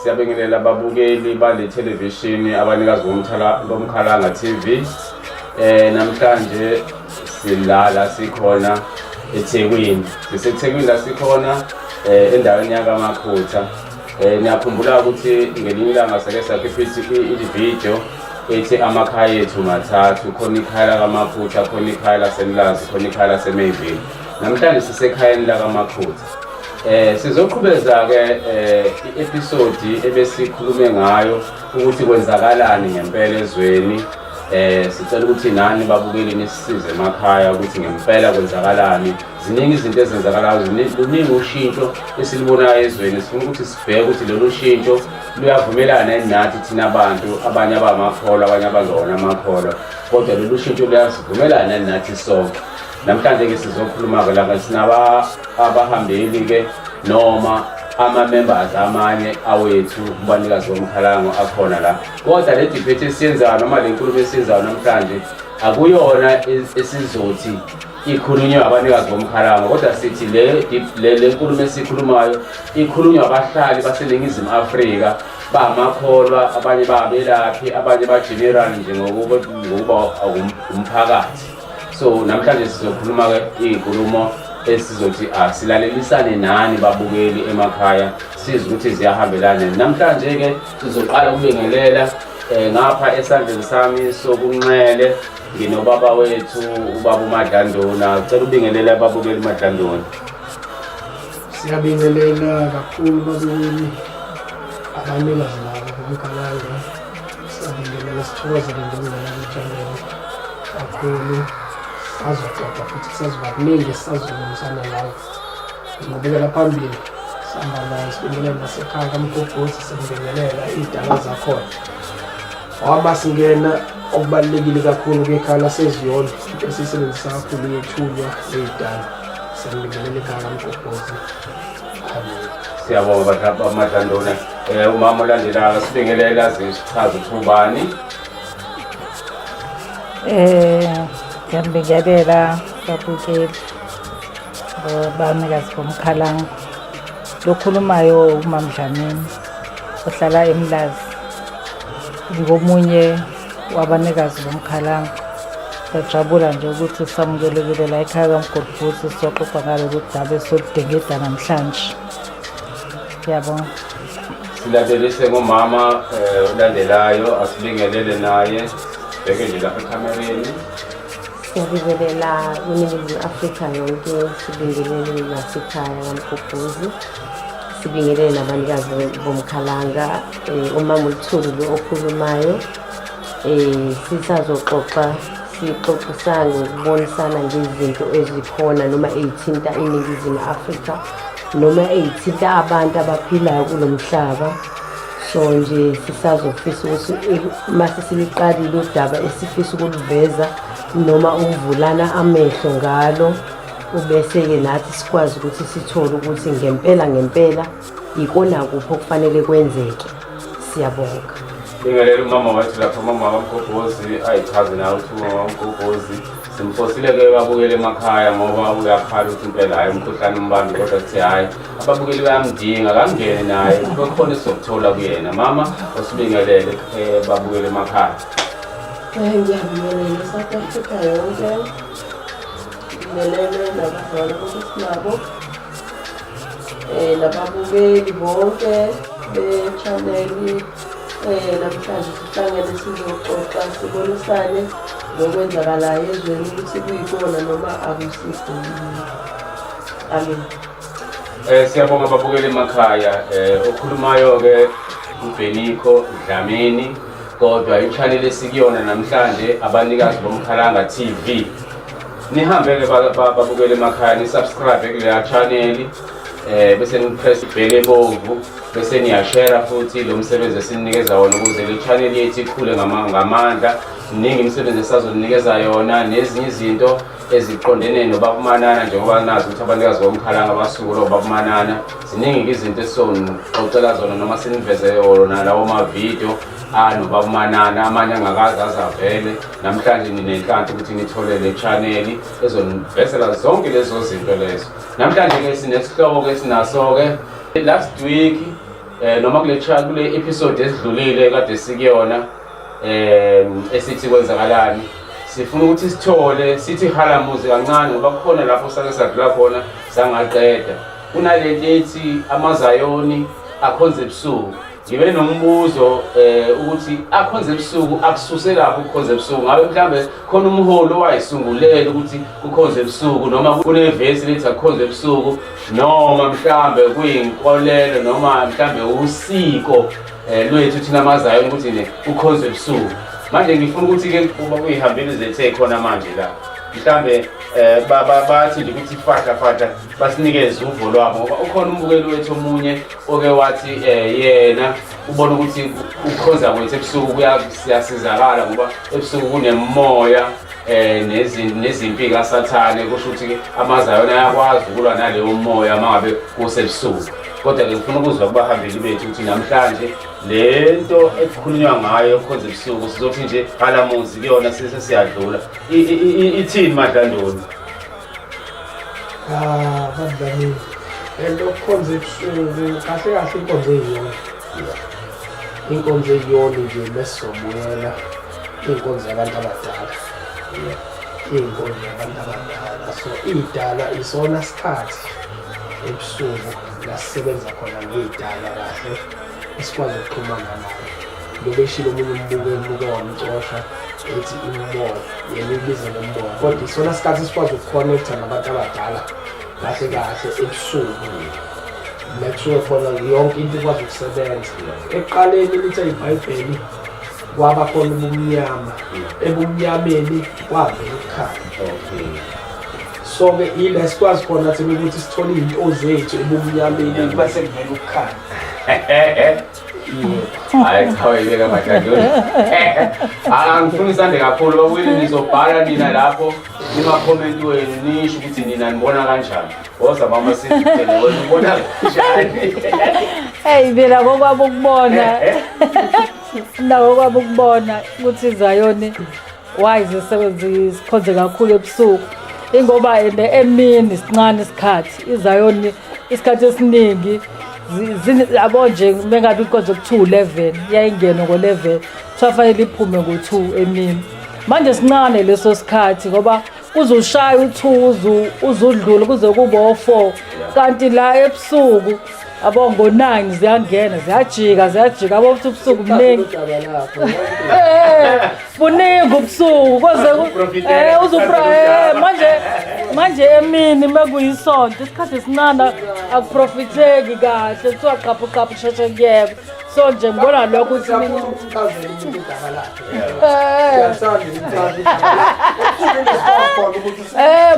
Siyabingelela ababukeli bale television abanikazi bomkhalanga TV. Namhlanje silala sikhona eThekwini. SiseThekwini la sikhona endaweni yakaMakhutha. Ngiyakhumbula ukuthi ngelinye ilanga sake sakhipha i-video ethi amakhaya ethu mathathu, khona ikhaya lakaMakhutha, khona ikhaya laseNlazi, khona ikhaya laseMayville. Namhlanje sisekhayeni lakaMakhutha. Sizoqhubeza ke i-episode ebesikhulume ngayo ukuthi kwenzakalani ngempela ezweni. Sicela ukuthi nani babukeli nisisize emakhaya ukuthi ngempela kwenzakalani. Ziningi izinto ezenzakalayo, luningi ushintsho esilibonayo ezweni. Sifuna ukuthi sibheke ukuthi lolu shintsho luyavumelana nathi thina abantu, abanye abamakholwa, abanye abangona amakholwa, kodwa lolu shintsho luyasivumelana nathi sonke. Namhlanje ke sizokhuluma ke la sinaba abahambeli ke noma ama-members amanye awethu kubanikazi bomkhalango akhona la. Kodwa le debate esiyenzayo noma le nkulumo esiyenzayo namhlanje akuyona esizothi ikhulunywe abanikazi bomkhalango, kodwa sithi le nkulumo esikhulumayo ikhulunywa abahlali baseNingizimu Afrika, bamakholwa, abanye babelaphi, abanye ba-general nje ngokuba umphakathi. So namhlanje sizokhuluma ke inkulumo esizothi silalelisane nani babukeli emakhaya, sizi ukuthi ziyahambelana. Namhlanje ke sizoqala ukubingelela ngapha esandleni sami sokunxele nginobaba wethu ubaba uMadlandona. Ucela ubingelela ababukeli uMadlandona. Siyabingelela kakhulu babukeli abanikazi laba bomkhalango. Siyabingelela, sithokozele ngokungena kakhulu. Azoxoxa futhi sazibakuningi sisazobonisana nawe. Ngibekela phambili sihamba nawe, sibingelela nasekhaya kaMgobhozi, sibingelela iy'dala zakhona. Ngoba singena okubalulekile kakhulu kwekhaya laseZiyolo, into esiyisebenzisa kakhulu yethunywa ley'dala. Siyabingelela ekhaya kaMgobhozi. Siyabonga baba uMadlandona. Umama olandelayo sibingelela sichaze ukuthi ubani. Ngiyabingelela babukeli abanikazi bomkhalango. Lokhulumayo uMama Dlamini ohlala eMlazi, ngomunye wabanikazi bomkhalango. Siyajabula nje ukuthi samukelekile la ekhaya kaMgobhozi, sizoxoxa ngalolu daba esoludingida namhlanje. Ngiyabonga. Silandelise ngomama olandelayo, asibingelele naye. Bheke nje lapha ekamereni. Siyabingelela kuNingizimu Afrika yonke, sibingelele nasekhaya kaMgobhozi, sibingelele nabanikazi bomkhalanga. Umama uLthuli lo okhulumayo, sisazoxoxa sixoxisana ngokubonisana ngezinto ezikhona noma ey'thinta iNingizimu Afrika noma ey'thinta abantu abaphilayo kulo mhlaba. So nje sisazofisa ukuthi mase siliqalile udaba esifisa ukuluveza noma ukuvulana amehlo ngalo, ubese-ke nathi sikwazi ukuthi sithole ukuthi ngempela ikona kuphi okufanele kwenzeke. Siyabonga. Bingelela umama wethu lapha, umama kaMgobhozi ayichaze nawe ukuthi umama kaMgobhozi simfosile ke babukele emakhaya ngoba uyakhala ukuthi impela hayi umkhuhlane umbambi, kodwa kuthi hayi ababukeli bayamdinga kangene naye kukhona esizokuthola kuyena. Mama osibingelele babukele emakhaya. Ngiyabingelela South Africa yonke, ngibingelele nabazali bokusinabo, nababukeli bonke be-channel. Namhlanje sihlangene sizoxoxa sibonisane ngokwenzakalayo ezweni ukuthi kuyikona noma akusikho. Amen. Siyabonga babukeli emakhaya. Okhulumayo ke uBeniko Dlamini, kodwa i-channel esikuyona namhlanje abanikazi bomkhalanga TV. Nihambe ke babukeli emakhaya, ni subscribe kule channel, bese nipress ibhele ebomvu, bese niyashare futhi lo msebenzi esininikeza wona ukuze le channel yethu ikhule ngamandla. Ningi imisebenzi esazonikeza yona nezinye izinto eziqondene nobaba uManana, njengoba nazi ukuthi abanikazi bomkhalanga basuku lo baba uManana. Ziningi izinto esizonixoxela zona noma siniveze yona lawo ma-video nobaba uManana, amanye angakaze azavele. Namhlanje ninenhlanhla ukuthi nithole le channel ezonivezela zonke lezo zinto lezo. Namhlanje ke sinesihloko esinaso ke last week noma kule episode esidlulile kade sikuyona esithi kwenzakalani sifuna ukuthi sithole sithi halamuzi kancane ngoba kukhona lapho sake sadlula khona sangaqeda kunalento ethi amazayoni akhonze ebusuku ngibe nombuzo ukuthi akhonze ebusuku akususe lapho ukukhonza ebusuku ngabe mhlambe khona umholi owayisungulela ukuthi ukhonze ebusuku noma kunevesi lethi akukhonze ebusuku noma mhlambe kuyinkolelo noma mhlambe usiko lwethu thina amazayoni ukuthi ne ukhonze ebusuku manje ngifuna ukuthi ke kuba kuyihambile zethe khona manje la mhlambe bathi nje ukuthi fahla basinikeze uvo lwabo ngoba ukhona umbukeli wethu omunye oke wathi yena ubona ukuthi ukhoza kwethu ebusuku siyasizakala ngoba ebusuku kunemoya nezimpi kaSathane kusho ukuthi ke amazayona ayakwazi ukulwa naleyo moya mangabe kusebusuku kodwa ke ngifuna ukuzwa kubahambeli bethu ukuthi namhlanje lento ekukhulunywa ngayo ukhoza ebusuku sizothi nje halamuzi kuyona siyadlula ithini Madlandoni badlali lento ukukhonza ebusuku kahle inkonzo eyiyona nje mesizobuyela inkonzo yabantu abadala inkonzo yabantu abadala so idala isona sikhathi ebusuku la sisebenza khona ngidala kahle isikwazi ukuxhumana naye lobeshilo omunye umbukeli wamcosha ethi imoya yena ibiza nomoya kodwa isona sikhathi sikwazi ukuconnecta nabantu abadala kahle ebusuku lecture khona yonke into ikwazi ukusebenza eqaleni lithi iBhayibheli kwaba khona ubumnyama ebumnyameni kwavela ukukhanya so ke ile sikwazi khona thina ukuthi sithole izinto zethu ebumnyameni base kuvela ukukhanya hayi cha uyibeka Madlandoni angifuni isande kakhulu bawile nizobhala nina lapho ima-comment wenu nisho ukuthi nina nibona kanjani ngoba mama sithi phela wena ubona kanjani hey mina ngokwabo ukubona nawo kwabo ukubona ukuthi izayoni why zisebenza kakhulu ebusuku ingoba emini sincane isikhathi izayoni isikhathi esiningi yabo nje mengabe inkonzo ku2:11 yayingena ngo11 kufanele iphume ngo2 emini manje sincane leso sikhathi ngoba uzoshaya u2 uzodlula kuze kube o4 kanti la ebusuku abo ngo9 ziyangena ziyajika abo ubusuku buningi buningi ubusuku koze manje emini makuyisonto isikhathi sinana akuprofiteki kahle kuthiwa qaphu sheshe kuyeba so nje ngibona lokho ukuthi mina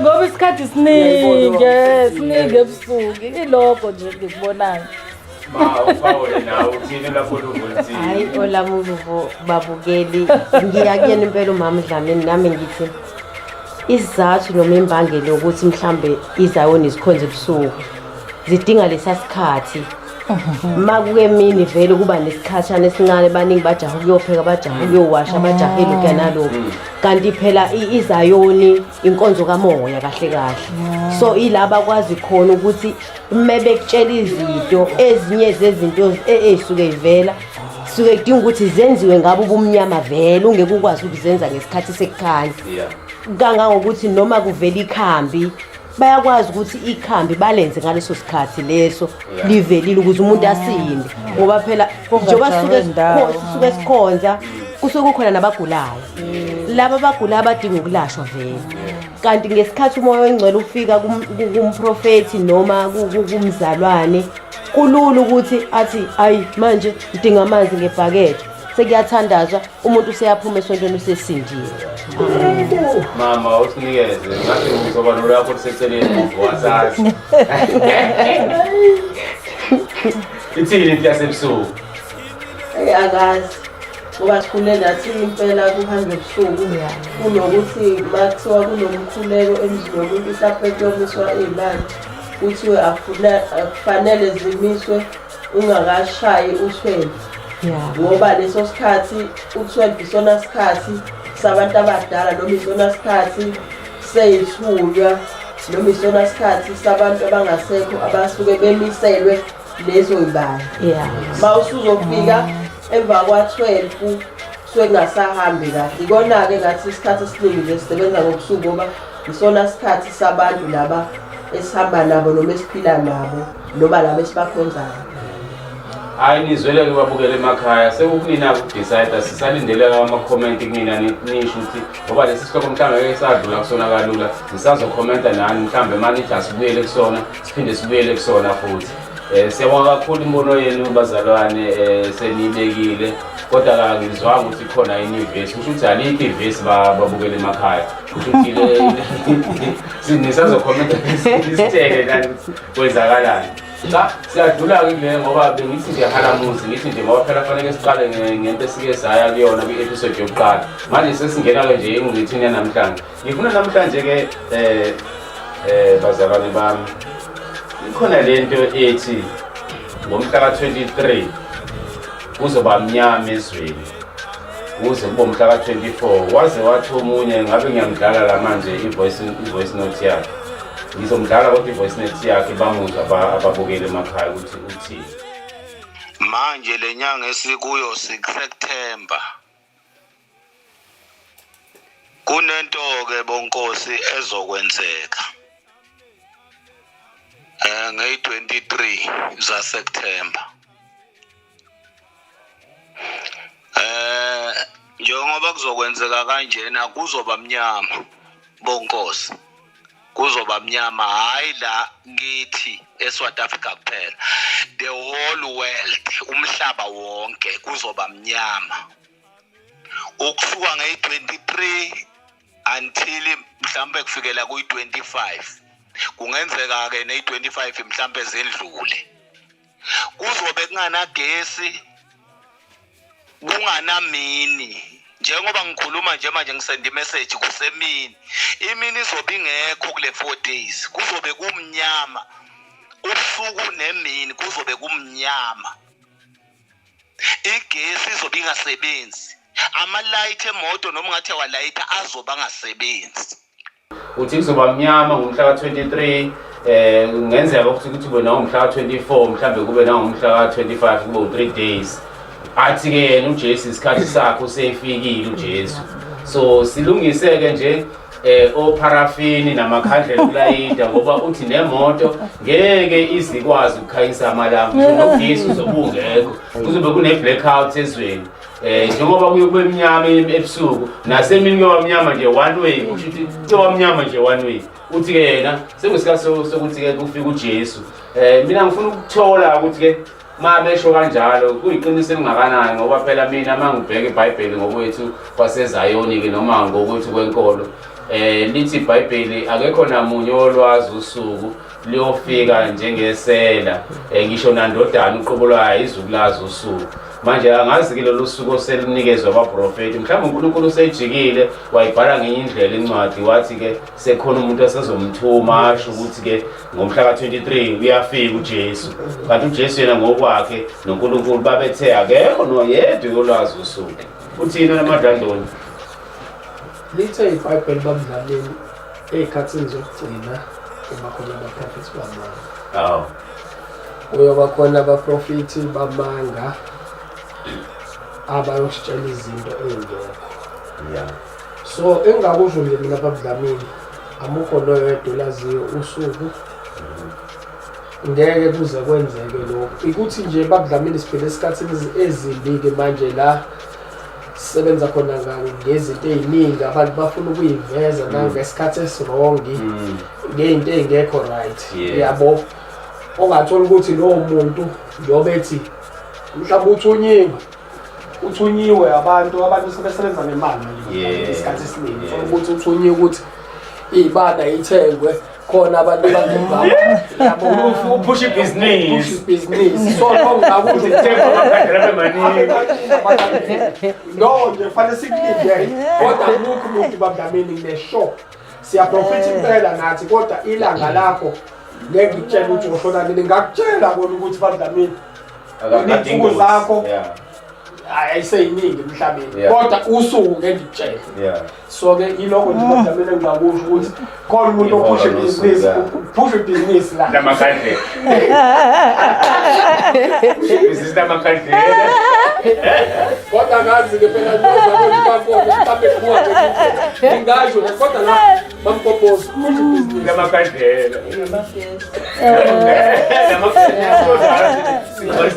ngoba isikhathi siningi ebusuku ilokho nje ngikubonayo hayi olamuvo babukeli ngiyakuyena impela umama Dlamini nami ngithi isizathu noma imbangela ukuthi mhlambe izayoni zikhonze ebusuku zidinga lesasikhathi makuke mini vele kuba nesikhatshana esincane baningi bajaha ukuyopheka bajaha ukuyowasha bajahela ukuya nalokho kanti phela izayoni inkonzo kamoya kahle so ilaba kwazi khona ukuthi mebekutshela izinto ezinye zezinto ezisuke ivela suke kudinga ukuthi zenziwe ngabo ubumnyama vele ungeke ukwazi ukuzenza ngesikhathi sekukhanya kangangokuthi noma kuvela ikhambi bayakwazi ukuthi ikhambi balenze ngaleso sikhathi leso livelile ukuze umuntu asinde ngoba phela njengoba suke sikhonza kusuke kukhona nabagulayo laba abagulayo abadinga ukulashwa vele kanti ngesikhathi umoya oyingcwele ufika kumprofethi noma kumzalwane kulula ukuthi athi ayi manje ngidinga amanzi ngebhakede sekuyathandazwa umuntu useyaphuma esontweni usesindile mama usinikeze ngathi ngizoba nolapho seceleni wasazi ithini into yasebusuku akazi ngoba sikhule nathi impela kuhambe ebusuku kunokuthi makuthiwa kunomkhuleko emzini womuntu mhlawumbe kuyomiswa iy'mali kuthiwe akufanele zimiswe ungakashayi u12 ngoba leso sikhathi u12 isona sikhathi sabantu abadala noma isona sikhathi seyithulwa noma isona sikhathi sabantu abangasekho abasuke bemiselwe lezo y'bala. Yeah. Mawusuzofika emva kwa-12 suke kungasahambi kahle. Ikona-ke ngathi isikhathi esiningi nje sisebenza ngobusuku ngoba isona sikhathi sabantu laba esihamba nabo noma esiphila nabo noma laba esibakhonzayo. Hayi nizwele-ke babukele emakhaya sekukunina ukudicide sisalindele ama-comment kunina nisho ukuthi ngoba lesi sihloko mhlawumbe ngeke sadlula kusona kalula sisazokhomenta nani mhlawumbe manithi asibuyele kusona siphinde sibuyele kusona futhi. Siyabonga kakhulu imbono yenu bazalwane seniyibekile kodwa ngizwanga ukuthi khona inyuvesi kusho ukuthi alikho ivesi babukele emakhaya kusho ukuthi nisazokhomenta isiteke nani kwenzakalani. Cha siyadlula-ke kule ngoba bengithi nje halamuzi ngithi nje ngoba phela fanele siqale ngento esike saya kuyona kwi-episode yokuqala manje sesingena-ke nje engqithini yanamhlanje. Ngifuna namhlanje-ke bazalwane bami ikhona lento ethi ngomhla ka-23 kuzoba mnyama ezweni kuze kube umhla ka-24 waze wathi omunye ngabe ngiyamdlala la manje i-voice note yakhe ngizomdlala kodwa i-voice note yakhe bamuzwa ababukele emakhaya ukuthi uthini. Manje le nyanga esikuyo 6 September kunento-ke bonkosi ezokwenzeka ngeyi-23 zaSeptember. Njengoba kuzokwenzeka kanjena kuzoba mnyama bonkosi kuzoba mnyama hayi la ngithi eSouth Africa kuphela the whole world umhlaba wonke kuzoba mnyama ukusuka ngeyi-23 until mhlambe kufikela kuyi-25 kungenzeka ke neyi-25 mhlambe zendlule kuzobe kunganagesi kunganamini njengoba ngikhuluma nje manje ngisenda imessage kusemini imini izobe ingekho kule 4 days kuzobe kumnyama ubusuku nemini kuzobe kumnyama igesi izobe ingasebenzi ama-light emoto noma ungathi walayitha azobe angasebenzi. Uthi kuzoba mnyama ngomhla ka-23 kungenzeka ukuthi kube nawo umhla ka-24 mhlawumbe kube nawo umhla ka-25 kube u-3 days. Athi-ke yena uJesu isikhathi sakhe usefikile uJesu so silungise-ke nje oparafini namakhandlela okulayida ngoba uthi nemoto ngeke izikwazi ukukhanyisa amalanga nogesi uzobe ungekho kuzobe kune-blackout ezweni. Njengoba kube mnyama ebusuku nasemini kuyoba mnyama nje one way kusho ukuthi kuyoba mnyama nje one way. Uthi-ke yena sekuyisikhathi sokuthi-ke kufike uJesu. Mina ngifuna ukuthola ukuthi-ke mabesho kanjalo kuyiqiniso elingakanani ngoba phela mina mangibheka iBhayibheli ngokwethu kwaseZayoni-ke noma ngokwethu kwenkolo lithi iBhayibheli akekho namunye olwazi usuku liyofika njengesela ngisho nandodana uqobo lwayo izukulazi usuku. Manje angazi-ke lolu suku oselinikezwa abaprofeti mhlawumbe uNkulunkulu usejikile wayibhala ngenye indlela incwadi wathi-ke sekhona umuntu asezomthuma asho ukuthi-ke ngomhla ka-23 uyafika uJesu kanti uJesu yena ngokwakhe noNkulunkulu babethe akekho noyedwa yolwazi usuku. Uthina namadandoni lithe iBhayibheli babudlaleni ey'khathini zokugcina kuba khona abaprofethi bamanga. Kuyoba khona abaprofethi bamanga abayositshela izinto ey'ngekho. So engingakusho nje mina babudlamini amukho noyedwa olaziyo usuku ngeke kuze kwenzeke lokho. Ikuthi nje babudlamini siphila esikhathini ezimbi-ke manje la sisebenza khona ngezinto ey'ningi abantu bafuna ukuyiveza nangesikhathi esirongi ngey'nto ey'ngekho right yabo ongathola ukuthi lowo muntu yobethi mhlawumbe uthunyiwe abantu sebesebenza ngemali isikhathi esiningi ufuna ukuthi uthunyiwe ukuthi iy'banda yithengwe khona abantu abangengabo yabo push ibhizinisi so ngakuthi no nje kufanele sikulindele kodwa lokhu muntu babudlamini ngine-show siyaprofitha impela nathi kodwa ilanga lakho ngeke ngikutshela ukuthi ushona nini ngakutshela kona ukuthi babudlamini iy'nsuku zakho ayiseyiningi emhlabeni Yeah. kodwa usuku ngengitshela Yeah. so ke yiloko nje kodwa mina ngiyakusho ukuthi khona umuntu ophusha ibhizinisi phusha ibhizinisi la Namakhandlela. This namakhandlela. kodwa ngazi ke phela mhlawumbe kuwa ngingasho kodwa la bampopoza phusha ibhizinisi Namakhandlela.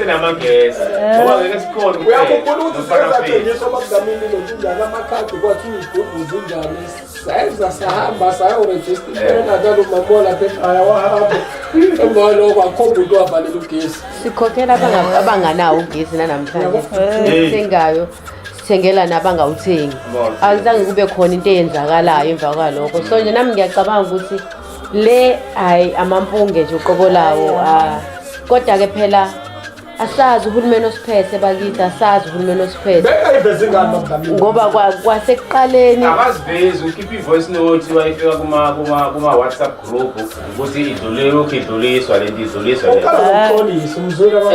Namagesi. Ngoba ngeke sikhona uyakhumbula ukuthi sezathengiswa bakuzamini nokunjani amakhadi kwathi uyigubhu zinjani sayenza sahamba sayorejista impela njalo mamola phela wahamba emva kwalokho akhomba umuntu wavalela ugesi sikhokhela abanganawo ugesi nanamhlanje sithengayo sithengela nabangawuthengi akuzange kube khona into eyenzakalayo emva kwalokho so nje nami ngiyacabanga ukuthi le hayi amampunge nje uqobo lawo kodwa-ke phela asazi uhulumeni osiphethe bakithi asazi uhulumeni osiphethe beka iveze ingane bakuzamini ngoba kwasekuqaleni abazivezi ukhipha i-voice note wayifika kuma WhatsApp group ukuthi idluliswa lento idluliswa le. ukhala nokuxolisa umzulu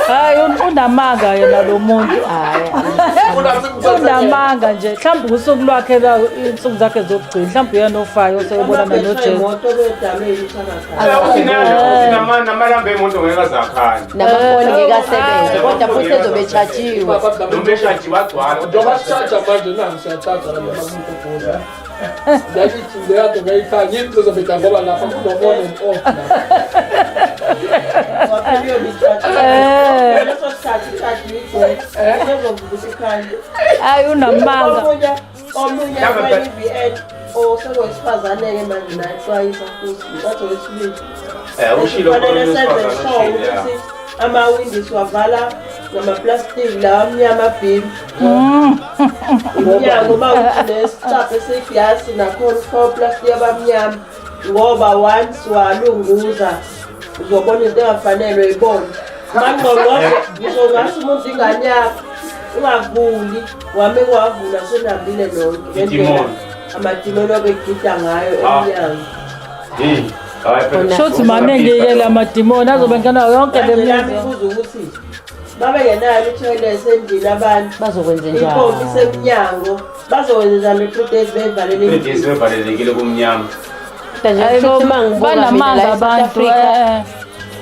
Hayi unamanga yena lo muntu. Unamanga nje. Mhlawumbe usuku lwakhe la insuku zakhe zokugcina. Mhlawumbe uyena ofayo osebonana noJesu. imoto bedameni uthakathaka Namalambe emoto ngeke azakhanya. namafoni ngeke asebenze kodwa futhi ezobe-charge-iwe Noma eshajiwe agcwala. njengoba sichaja manje nangu siyachaja la mamuntu ogoza yakithi ndeyado ngayikhanya into ezobeda ngoba lapha kuno-on and off la wapheliyo leso sikhathi ikhathi ligcwele ezovukusa ikhanya Hayi unamanga. omunye kwa-EVN osengowesifazane-ke manje naye xwayisa futhi ngathi owesibili Ushilo kufanele senze sure ukuthi amawindi siwavala ngamaplastiki lawa amnyama bhimi umnyango uma ukuthi nesicaphe seglasi nakhona ufaka uplastiki abamnyama ngoba once walunguza uzobona into engafanele uyibone mangqongqoze ngisho ngase umuntu ingane yakho ungavuli wame kwavula senambile nonke ngendlela amadimoni obegida ngayo emnyango Shothi manengiyela amadimoni azobengena yonke le nami mizi. kuza ukuthi babengenayo i-toilet endlini abantu bazokwenza impompi njalo semnyango bazokwenza njalo i-3 days bevalele Ugesi bevalelekile kumnyama. Banamanga abantu.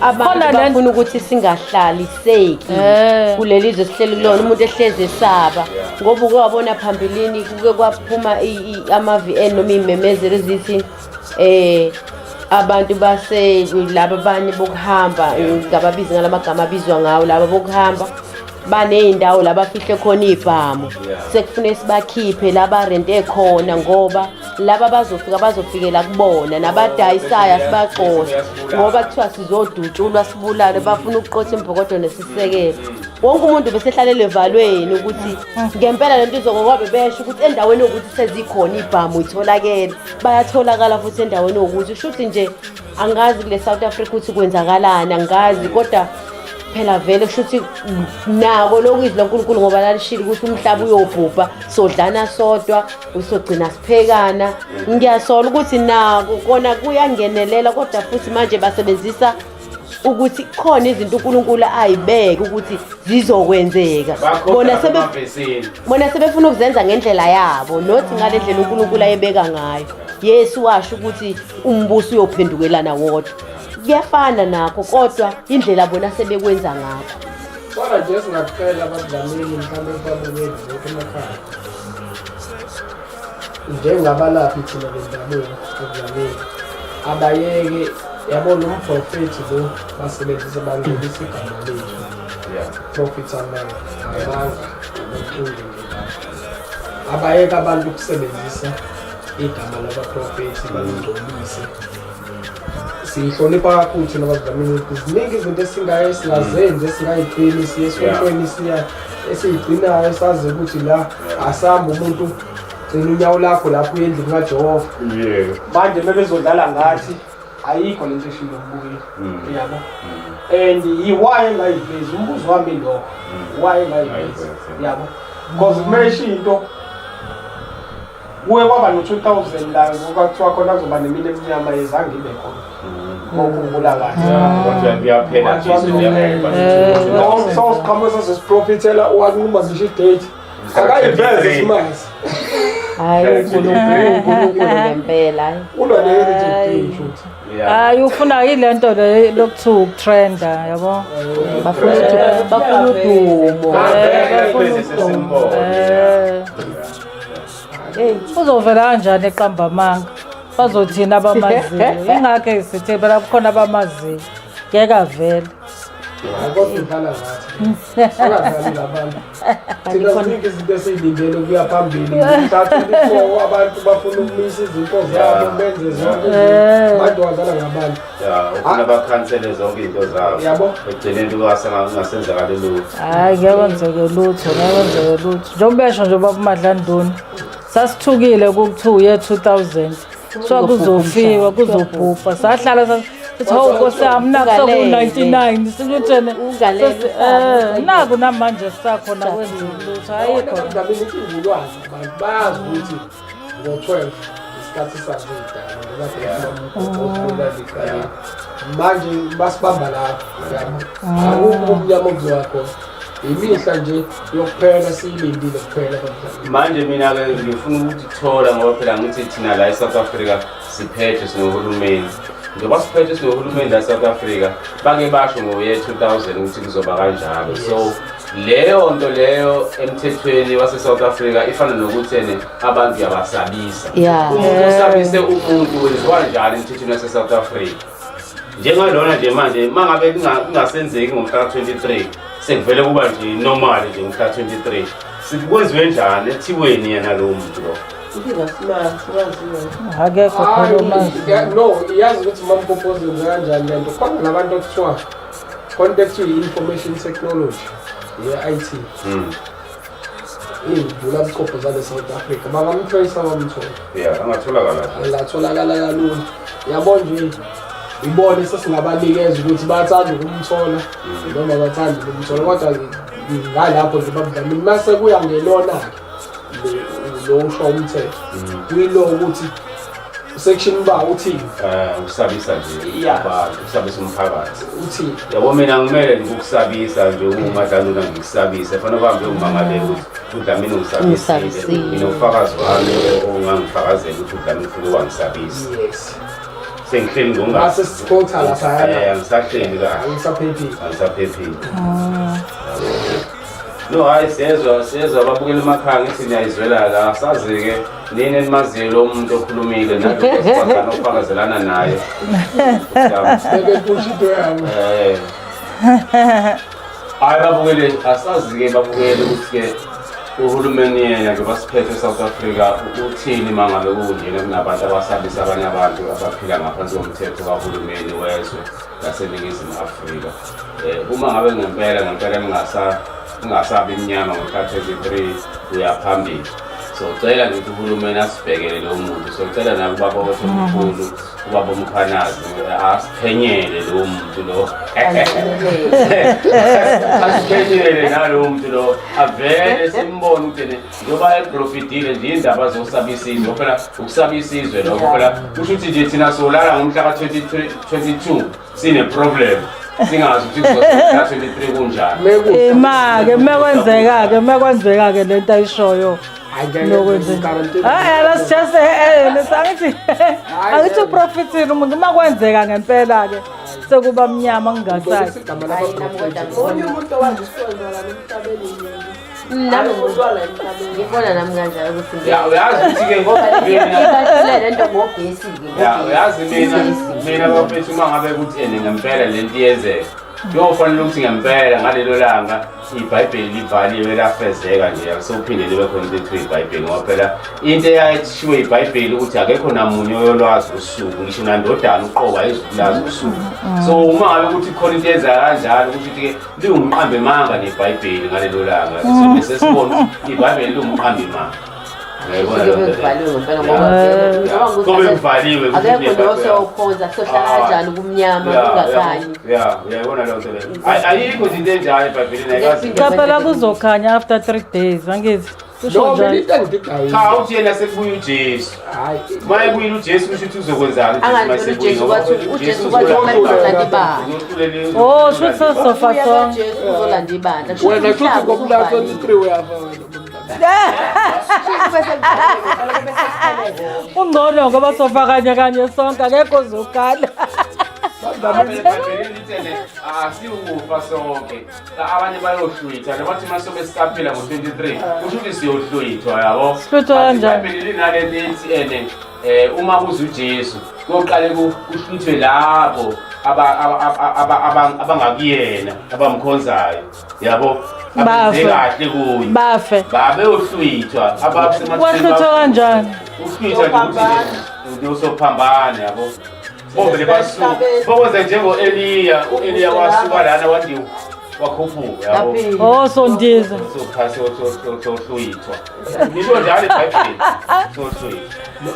abantu Khona le- bafuna ukuthi singahlaliseki kuleli zwe sihleli kulona umuntu ehlezi esaba ngoba uke wabona phambilini kuke kwaphuma ama-VN noma iy'memezelo ezithi abantu base laba abanye bokuhamba ngababizi ngalamagama abizwa ngawo laba bokuhamba baney'ndawo la bafihle khona iy'bhamu sekufune sibakhiphe la barente khona ngoba laba bazofikela kubona nabadayisayo sibaxosha ngoba kuthiwa sizodutshulwa sibulale bafuna ukuqotha imbokodo nesisekelo wonke umuntu besehlalele evalweni ukuthi ngempela lento izokokobe besho ukuthi endaweni yokuthi sezikhona ibhamu itholakele bayatholakala futhi endaweni yokuthi shuthi nje angazi kule South Africa ukuthi kwenzakalani angazi kodwa phela vele kushuthi nako lokuzwi loNkulunkulu ngoba lalishilo ukuthi umhlaba uyobhubha sodlana sodwa usogcina siphekana ngiyasola ukuthi nako kona kuyangenelela kodwa futhi manje basebenzisa ukuthi khona izinto uNkulunkulu ayibeke ukuthi zizokwenzeka bona sebefuna ukuzenza ngendlela yabo nothi ngale ndlela uNkulunkulu ayebeka ngayo Yesu washo ukuthi umbuso uyophendukelana wodwa kuyafana nakho kodwa indlela bona sebekwenza ngakho kodwa nje singakucela abadlamini mhlawumbe babukeli lokhu emakhaya njengabalaphi thina bendabuko abadlamini abayeke yabona umprofethi lo basebenzisa bangcolisa igama lethu prophet amanga amanga nomculo nje abayeke abantu ukusebenzisa igama labaprofethi bangcolise sihlonipha kakhulu thina abadlamini ziningi izinto singazenzi esingayigcini siye esontweni siya esiyigcinayo sazi ukuthi la asamba umuntu gcina unyawo lakho lapho uyendlini kaJehova manje mebezodlala ngathi ayikho lento eshilo kubukile yabo and why engayivezi umbuzo wami lo why engayivezi yabo because kumesha into kuye kwaba no-2000 la kwathiwa khona kuzoba nemini emnyama yezange ibe khona ngokukhumbula kahle sawusiqhamuka sesiprofithela wanquma ngisho idate akayiveze simazi hayi uNkulunkulu ngempela ulwa ne-heritage futhi hayi ufuna yilento le lokuthiwa ukutrenda yabo bafuna udumo uzovela kanjani eqamba amanga bazothina abamaziyo ingakho sithi phela kukhona abamaziyo ngeke avele kodwa idlala ngathi angadlali labantu thina ziningi izinto esiyilindele ukuya phambili ngo-2024 abantu bafuna ukumisa izinto zabo benze zonke abantu wadlala ngabantu ufuna bakhansele zonke into zabo yabo ekugcineni kungasenzakali lutho hayi ngeke kwenzeke lutho njengoba besho nje baba uMadlandoni sasithukile kuthiwa uye 2000 so kuzofiwa kuzobhubha sahlala sithi hawu Nkosi yami naku seku-99 sikuthene naku namanje sisakhona kwenza lutho ayikho ndabeni ingulwazi abantu bayazi ukuthi ngo-12 isikhathi sazidala manje basibamba lapho akukho umnyama okuzoya khona imihla nje yokuphela siyilindile kuphela manje mina-ke ngifuna ukuthi thola ngoba phela ngithi thina la e-South Africa siphethe sinohulumeni njengoba siphethe sinohulumeni la e-South Africa bake basho ngoye 2000 ukuthi kuzoba kanjalo so leyo nto leyo emthethweni wase-South Africa ifana nokuthi abantu uyabasabisa umuntu osabise umuntu wenziwa njani emthethweni wase-South Africa njengalona nje manje uma ngabe kungasenzeki ngomhla ka-23 sekuvele kuba nje normal nje ngomhla 23 sikwenziwe njani ethiweni yena lowo muntu lo akekho khona no iyazi ukuthi mampopoze kanjani lento khona labantu okuthiwa contact information technology ye-IT iy'vula buchopho zale South Africa bangamtrace abamthola angatholakala kalula yabo nje ibone sesingabanikeza ukuthi bayathanda ukumthola noma bathanda ukumthola kodwa ngalapho nje babudlamini mase kuya ngelona-ke lo usho umthetho kuyilo ukuthi section ba uthini ukusabisa nje abantu ukusabisa umphakathi uthini yabo mina ngimele ngikusabisa nje uMadlandoni ngikusabise fana bambe umangalele ukuthi uDlamini ungisabisile nginofakazi wami ongangifakazela ukuthi uDlamini ufike wangisabisa yes sengihleli ngase sikhotha lapha angisahleli kahle angisaphephile no hayi siyezwa babukela emakhaya ngithi niyayizwela la sazi-ke nini enimaziyo lo muntu okhulumile nalokho ofakazelana naye hayi babukele asazi-ke babukele ukuthi-ke uhulumeni yena njengoba siphethe e-South Africa uthini uma ngabe kunjena kunabantu abasabisa abanye abantu abaphila ngaphansi komthetho kahulumeni wezwe laseNingizimu Afrika uma ngabe ngempela ningasabi imnyama ngo-33 uya phambili socela ngithi uhulumeni asibhekele lo muntu socela nabo ubaba wethu omkhulu ubaba uMkhanazi asiphenyele lo muntu lo asiphenyele nalo muntu lo avele simbone ukuthi njengoba eprofitile nje indaba zosabisa izwe phela ukusabisa izwe lokho phela kusho ukuthi nje thina solala ngomhla ka-22 sine-problem singazi ukuthi kuzoba 23 kunjani mekwenzeka-ke lento ayishoyo angithi uprofithile umuntu uma kwenzeka ngempela-ke sekuba mnyama kungasayi onye umuntu owazi isonto la emhlabeni ngibona nami kanjalo ukuthi uyazi ukuthi-ke lento ngogesi-ke uyazi mina bafethu uma ngabe ukuthi ngempela lento iyenzeka kuyofanele ukuthi ngempela ngalelo langa iBhayibheli livaliwe lafezeka nje akusophinde libe khona into ethiwa iBhayibheli ngoba phela into eyayishiwo iBhayibheli ukuthi akekho namunye oyolwazi usuku ngisho nandodana uqoba ezokulazi usuku so uma ngabe ukuthi khona into eyenzeka kanjalo ukuthi-ke liwumqambe manga neBhayibheli ngalelo langa so bese sibona ukuthi iBhayibheli liwumqambe manga kuvaliwe akekho nosewukhonza sohlala kanjani kumnyama kungakhanyi uyayibona leyo nto leyo ayikho into enjalo eBhayibhelini phela kuzokhanya after 3 days angithi kusho No, njalo. mina ngidayo. Cha uthi yena sekubuya uJesu. Hayi. Maye kuyini uJesu kusho ukuthi uzokwenzani Angalibona uJesu kwathi uJesu kwathi uzolanda ibandla. Oh, sho sofa Uya song. kaJesu uzolanda ibandla. Wena kusho ngomla 23 uyafa wena. Ungcono ngoba sofa kanye sonke akekho ozokala. Asiwufa sonke abanye bayohlwitha nabathi masobe sikaphila ngo-23 kusho ukuthi siyohlwithwa yabo. Sihlwithwa kanjani? iBhayibheli linale lithi uma kuza uJesu kuyoqale kuhlwithwe labo abangakuyena abamkhonzayo yabo abenze kahle kuye Bafe. babeyohlwithwa Wahlwithwa kanjani? uhlwithwa nje usophambana yabo. Bombe basuka bokwenza njengo-Eliya u-Eliya wasuka lana wathi wakhuphuka yabo. Oh, sondiza. Sophasi sohlwithwa nisho njalo eBhayibhelini sohlwithwa.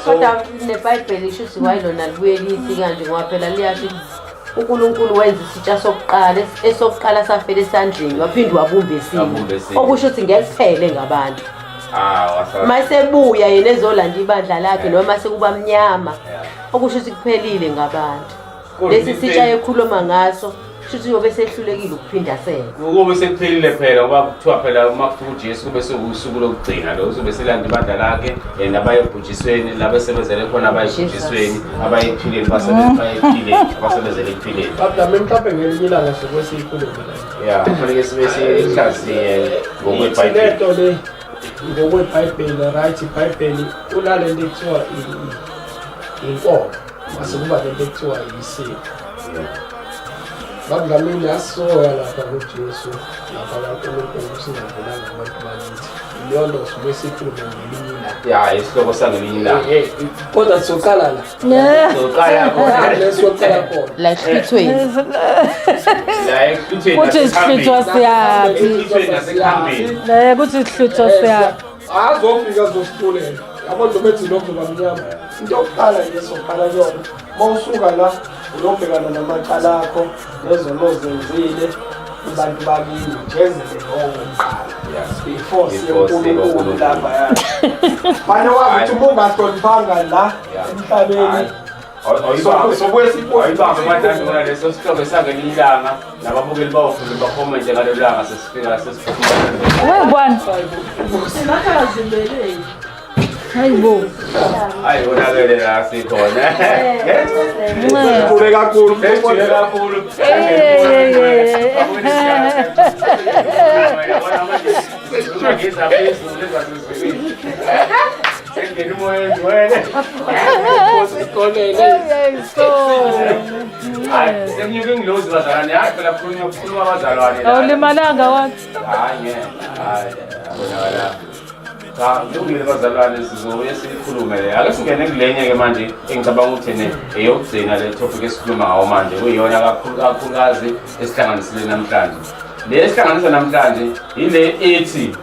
Kodwa neBhayibheli lisho ukuthi wayilona libuye lithi kanje ngoba phela liyasho uNkulunkulu wenza isitsha sokuqala esokuqala safela esandleni waphinde wabumba esinye. Okusho ukuthi ngeke kuphele ngabantu. Mayesebuya yena ezolanda ibandla lakhe noma sekuba mnyama. Okusho ukuthi kuphelile ngabantu. Lesi sitsha ekhuluma ngaso kusho yobe sehlulekile ukuphinda sena. Kube sekuphelile phela ngoba kuthiwa phela uma kufika uJesu kube sekusuku lokugcina lo uzobe selanda ibandla lakhe nabayebhujisweni labasebenzele khona abayebhujisweni abayiphileni basebephileni abasebenzele ekuphileni. Babla mhlawumbe ngelinye ilanga sokwesikhulume la. Yeah, kufanele sibe sihlaziye ngokweBhayibheli. Lento le ngokweBhayibheli right iBhayibheli unale nto ekuthiwa inkomo mase kuba lento ekuthiwa isiko. Babla mina asoya lapha kuJesu lapha kaNkulunkulu singavelanga abantu bakithi. Leyo sibe sikhulume ngelinye ilanga. Yeah, isihloko sangelinye ilanga. Kodwa soqala la. Soqala khona Lesoqala khona. La ehlwithweni. la ekutheni Kuthi isihlwithwa siyaphi? Kuthi isihlwithwa siyaphi? Azofika zositulela. Abantu bethi lokho bamnyama. Into yokuqala ngesoqala yona. Mawusuka la ulobhekana namacala akho nezono zenzile abantu bakini jezele ngokuqala. Before siyonkulunkulu lapha yana. Manje wathi uma ungahloniphanga la emhlabeni Ayibambe amadami ngona leso sihloko sangelinye ilanga nababukeli bawufuna bakhomente ngalelo langa sesifika sesiphuma. Webani? Hayibo. Hayi wonakele la sikhona. Ule kakhulu. Ejule kakhulu. Sekunyuke ngilozi bazalwane hayi phela kukhuluma abazalwane la. Awulimalanga wathi. Hayi abonakala. Cha ngilungile bazalwane sizobuye sikhulume le. Ake singene kulenye ke manje engicabanga ukuthi eyokugcina le topic esikhuluma ngawo manje kuyiyona kakhulukazi esihlanganisile namhlanje. Le esihlanganisa namhlanje ile ethi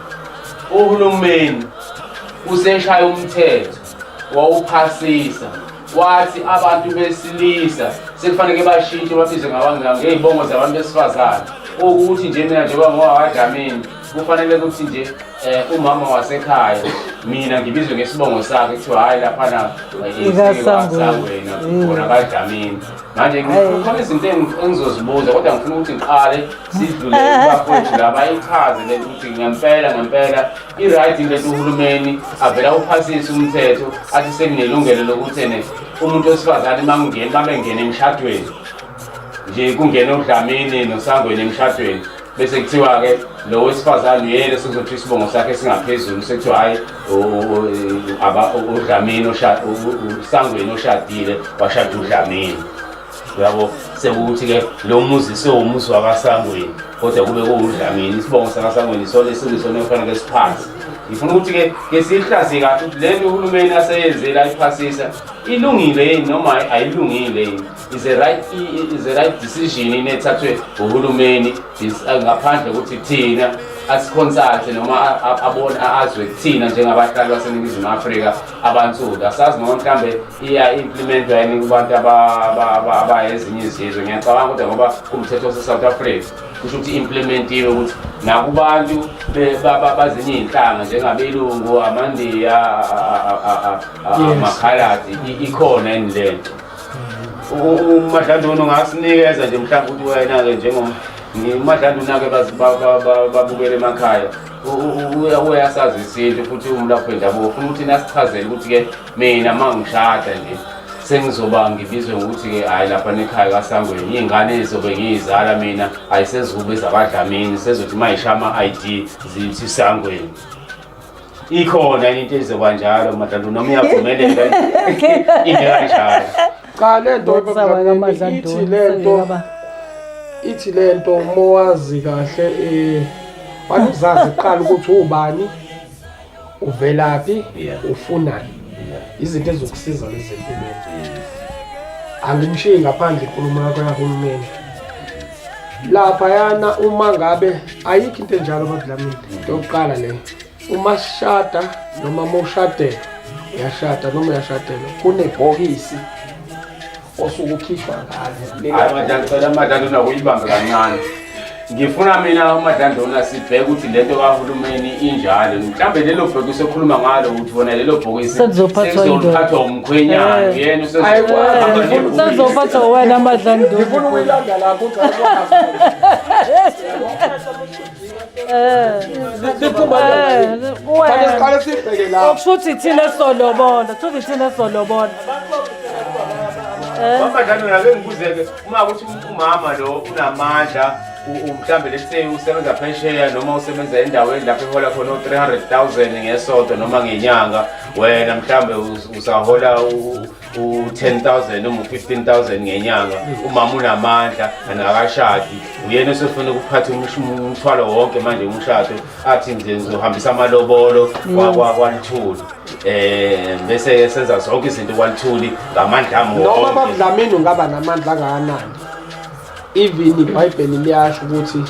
uhulumeni useshaya umthetho wawuphasisa wathi abantu besilisa sekufanele bashintshe babizwe ngezibongo zabantu besifazane ukuthi nje mina njengoba ngowaDlamini kufanele ukuthi nje umama wasekhaya mina ngibizwe ngesibongo sakhe kuthiwa hayi lapha na ikasangwena khona kaDlamini. Manje kukhona izinto engizozibuza kodwa ngifuna ukuthi ngiqale sidlule kubafowethu laba ichaze le ukuthi ngempela i-right into uhulumeni avela uphasisa umthetho athi sekunelungelo lokuthi umuntu wesifazane bangene emshadweni nje kungena uDlamini noSangweni emshadweni bese kuthiwa ke lo wesifazane uyena sekuzothi isibongo sakhe singaphezulu sekuthiwa hayi uDlamini uSangweni oshadile washada uDlamini. Yabo sekuthi ke lo muzi sewumuzi wakaSangweni kodwa kube kuuDlamini isibongo sakaSangweni isona esisona kufanele siphansi. Ngifuna ukuthi ke sihlazi kahle ukuthi lento uhulumeni aseyenzela iphasisa ilungile yini noma ayilungile yini. Is a right decision inethathwe uhulumeni ngaphandle ukuthi thina asiconsult noma abona azwe kuthina njengabahlali baseNingizimu Afrika abansundu asazi noma mhlambe iya implementwa yini kubantu abayezinye izizwe. Ngiyacabanga ukuthi ngoba umthetho waseSouth Africa kusho ukuthi implementiwe ukuthi nakubantu bazinye iy'nhlanga njengabelungu amandiya amakhaladi ikhona yini le nto. uMadlanduna ungasinikeza nje mhlawumbe ukuthi wena-ke uMadlanduna-ke babukele emakhaya uyasazi isintu futhi umlaphi wendabuko ufuna ukuthi nasichazele ukuthi-ke mina uma ngishada nje sengizoba ngibizwe ngokuthi-ke hhayi lapha nekhaya kaSangweni iy'ngane ezizobe ngiyizala mina ayisezikube zabaDlamini sezothi uma yishaya ama-ID zithi Sangweni. Ikhona into ezoba njalo Madlanduna noma uyavumelela into kanjalo. Cha lento ithi lento mowazi kahle wanuzazi uqala ukuthi ubani uvelaphi ufunani izinto ezokusiza lezi empilweni. Angimshiyi ngaphandle inkulumo yakho yahulumeni lapha yana uma ngabe ayikho into enjalo abaDlamini. Into yokuqala le uma shada noma moshadela uyashada noma uyashadelwa kunebhokisi osuke ukhishwa ngalo. Madlanduna uyibambe kancane. Ngifuna mina uMadlanduna sibheke ukuthi lento kahulumeni injalo. Mhlambe lelo bhokisi okhuluma ngalo ukuthi wona lelo bhokisi sezophathwa umkhwenyana yena sezophathwa wena Madlanduna. Ngifuna ukuyilanda lapho Okushuthi thina solobona, Madlanduna ake ngibuzeke uma ukuthi umama lo unamandla mhlambe let's say usebenza phesheya noma usebenza endaweni lapho ehola khona 300,000 ngesonto noma ngenyanga wena mhlambe usahola u10,000 noma u15,000 ngenyanga umama unamandla anakashadi uyena osefuna ukuphatha umthwalo wonke manje umshado athi nje ngizohambisa amalobolo kwaNthuli bese senza zonke izinto kwaNthuli ngamandla ami noma abaDlamini ungaba namandla kangakanani. Even iBhayibheli liyasho ukuthi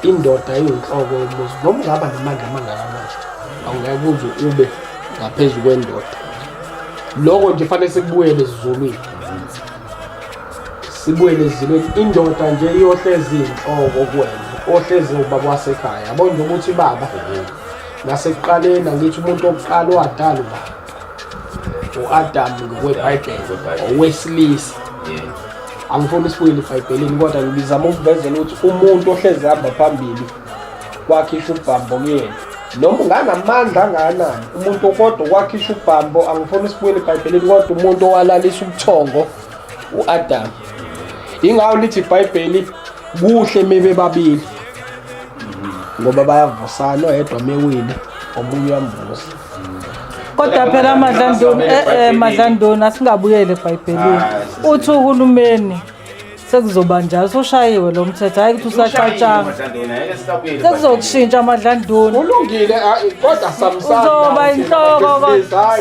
indoda iyinhloko yomuzi noma ungaba namandla amangakanani awungeke uze ube ngaphezulu kwendoda. Lokho nje fanele sikubuyele ezizulwini. Sibuyele ezizulwini indoda nje iyohlezi inhloko kuwena ohlezi ubaba wasekhaya. Yabona nje ukuthi baba nasekuqaleni angithi umuntu oqala owadala uAdam ngokweBhayibheli owesilisa. Angifuni sibuyele eBhayibhelini kodwa ngibizama ukuvezela ukuthi umuntu ohlezi hamba phambili kwakhisha ubhambo kuyena noma unganamandla angakanani umuntu kodwa kwakhisha ubhambo. Angifuni sibuyele eBhayibhelini kodwa umuntu owalalisa ubuthongo uAdam. Ingawo lithi iBhayibheli kuhle mebe babili ngoba bayavusana oyedwa mewile omunye uyamvusa. Kodwa phela Madlanduna singabuyele eBhayibhelini. Uthi uhulumeni sekuzoba njalo soshayiwe lo mthetho hayi ukuthi usaqatshanga. Sekuzokushintsha Madlanduna. Kulungile kodwa samsana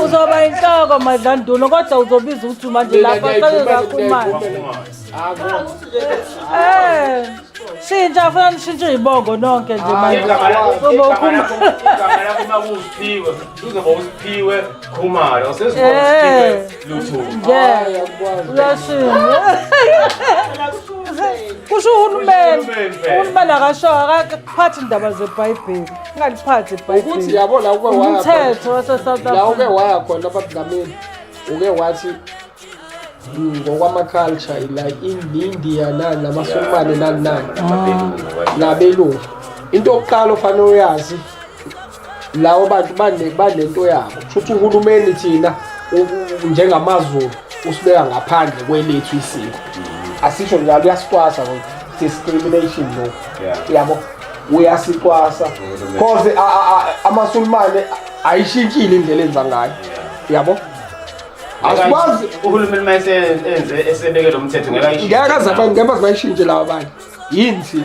uzoba inhloko Madlanduna kodwa uzobiza ukuthi manje lapha sezozakhumana. Shintsha fana nishintshe ibongo nonke nje manje. Uzoba usiphiwe Khumalo usesiphile Luthuli. Kusho uhulumeni akaphathi indaba zeBhayibheli. Ungaliphathi iBhayibheli. Ukuthi yabo la uke waya umthetho wase-South Africa. La uke waya khona abaDlamini uke wathi ngokwama-culture like India namaSulumane nani nabelungu. Into yokuqala ofanele uyazi lawo bantu banento yabo futhi uhulumeni thina njengamaZulu usibeka ngaphandle kwelethu isiko. Asisho njalo uyasikwasa discrimination lo yabo uyasikwasa cause amaSulumane ayishintshile indlela enza ngayo yabo. Akwazi uhulumeni mayenze esebeke lo mthetho ngeke ayishintshe. Ngeke azabe ngeke bayishintshe laba bantu. Yini thina?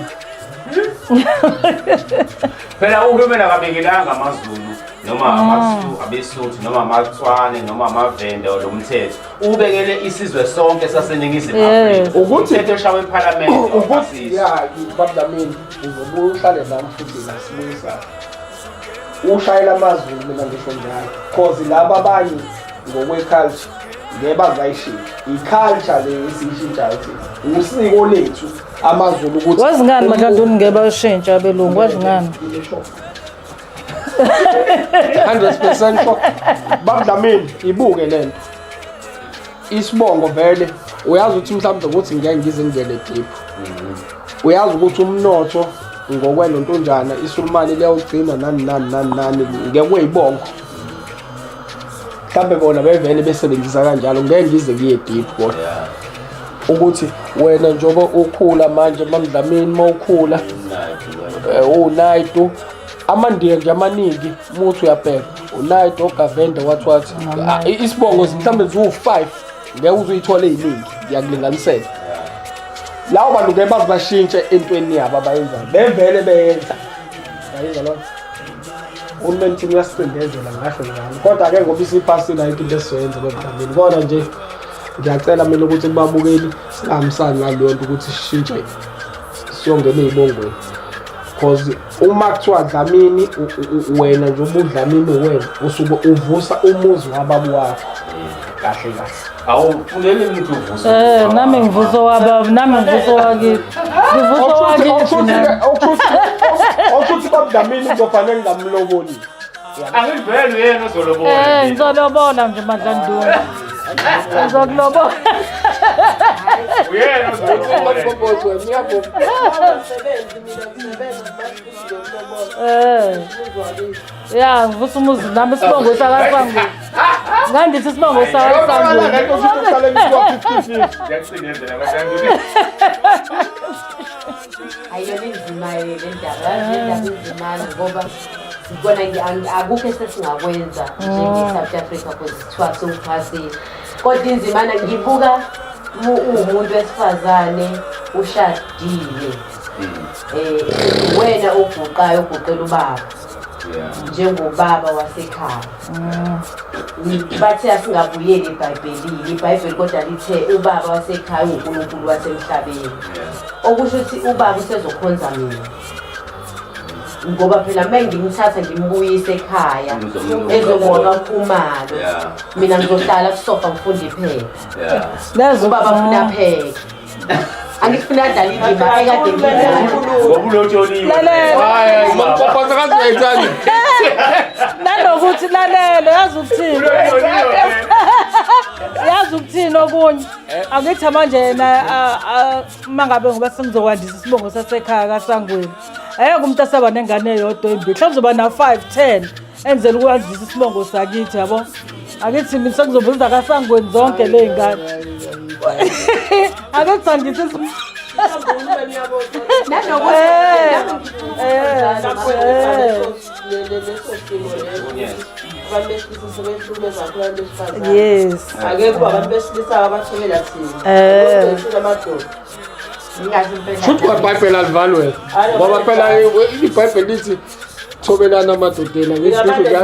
Phela uhulumeni akabekelanga amaZulu noma amaSuthu abeSuthu noma amaTswane noma amavenda lo mthetho. Ubekele isizwe sonke saseNingizimu Afrika. Ukuthi umthetho oshawe eParliament ukuthi baDlamini uzobuya uhlale nami futhi nasibuyisa. Ushayela amaZulu mina ngisho njalo. Cause laba abanye ngokweculture ngeke bazayishintsha i-culture le esiyishintshayo thina usiko lethu amaZulu ukuthi wazi ngani manje ngeke bayishintsha abelungu wazi ngani 100% sure. Babudlamini ibuke lento isibongo vele uyazi ukuthi mhlawumbe ukuthi ngeke ngize ngivele deep uyazi ukuthi umnotho ngokwelo ntonjana isulumani liyawugcina nani ngeke kuyibongo mhlawumbe bona bevele besebenzisa kanjalo ngeke ngize ngiye deep kodwa ukuthi wena njengoba ukhula manje mamdlamini mawukhula uNaidu amandiya nje amaningi muthi uyabheka uNaidu Gavende wathi isibongo mhlawumbe ziwu5 ngeke uzuyithole eziningi ngiyakulinganisela lawo bantu ngeke bazibashintshe entweni yabo abayenzayo bevele beyenza yayizwa lo uhulumeni thina uyasicindezela ngasho njalo kodwa ke ngoba isiphasile ayikho into esizoyenza bemhlabeni kodwa nje ngiyacela mina ukuthi kubabukeli singahambisani naleyo nto ukuthi sishintshe siyongena ezibongweni because uma kuthiwa Dlamini wena nje ubudlamini wena usuke uvusa umuzi wababa wakho kahle awufuneli umuntu uvusa nami ngivuso wababa nami ngivuso wakithi ngivuso wakithi awuthi babudlamini kuzofanele ngamloboli angiveli yena ozolobola ngizolobona nje Mandlanduna ngizokulobola uyena ozolobola ya ngivusa umuzi nami isibongo sakaSangweni ngandithi isibongo sakaSangweni ayiyona inzima-ke le ndaba inzima ngoba ngibona akukho esesingakwenza njenge-South Africa because kuthiwa sewuphasile kodwa inzimana ngibuka uwumuntu wesifazane ushadile wena oguqayo oguqela ubaba njengobaba wasekhaya bathi asingabuyeli eBhayibhelini iBhayibheli kodwa lithe ubaba wasekhaya uNkulunkulu wasemhlabeni okusho ukuthi ubaba usezokhonza mina ngoba phela mengimthatha ngimbuyise ekhaya ezobona ukhumalo mina ngizohlala kusofa ngifunde iphepha lezo ubaba ufuna pheke angifuna dala indima ekade ngobulotsholiwe hayi mapapasa kazayithani nanokuthi lalelo yazi ukuthini yazi ukuthini okunye angithi manje yena mangabe ngoba sengizokwandisa isibongo sasekhaya kaSangweni ayeke umuntu asaba nengane eyodwa embi mhlawumbe uzoba na 5 10 enzela ukwandisa isibongo sakithi yabo akithi mina sengizobuza kaSangweni zonke le ngane akithi andisa yes akekho abantu besilisa abathobela thina amadoda futhi kwaBhayibheli alivalwe ngoba phela iBhayibheli lithi thobelana amadodela ngesizwe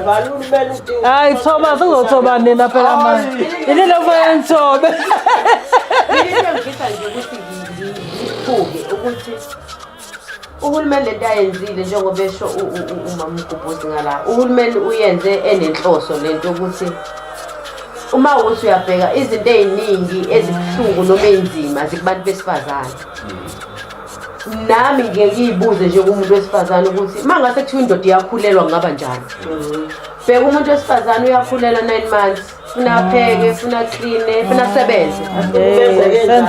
hayi thoba sizothoba nina phela manje yini leyo ngithobe mina ngifisa nje ukuthi ngiphuke ukuthi uhulumeni lento ayenzile njengoba esho umama uGubhusi ngala uhulumeni uyenze enenhloso lento ukuthi uma uthi uyabheka izinto eziningi ezibuhlungu noma enzima zikubantu besifazane nami ngiyibuze nje kumuntu wesifazane ukuthi mangase kuthiwa indoda iyakhulelwa ngaba njani bheka umuntu wesifazane uyakhulelwa 9 months funa apheke funa clean funa asebenze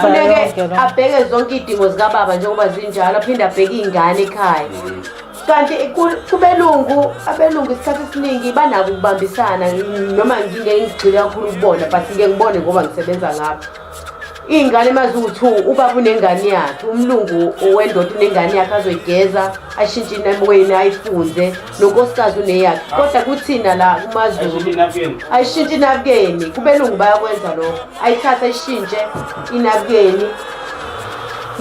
funeke abheke zonke izidingo zikababa njengoba zinjalo aphinde abheke izingane ekhaya kanti kubelungu abelungu isikhathi esiningi banako ukubambisana noma ngingengigcile kakhulu ukubona but ngeke ngibone ngoba ngisebenza ngapha ingane mazuthi ubaba unengane yakhe umlungu owendoda unengane yakhe azoyigeza ashintshe inamweni ayifunze nonkosikazi uneyakhe kodwa kuthina la kumaZulu ayishintshe inabukeni kubelungu bayakwenza lokho ayithatha ayishintshe inabukeni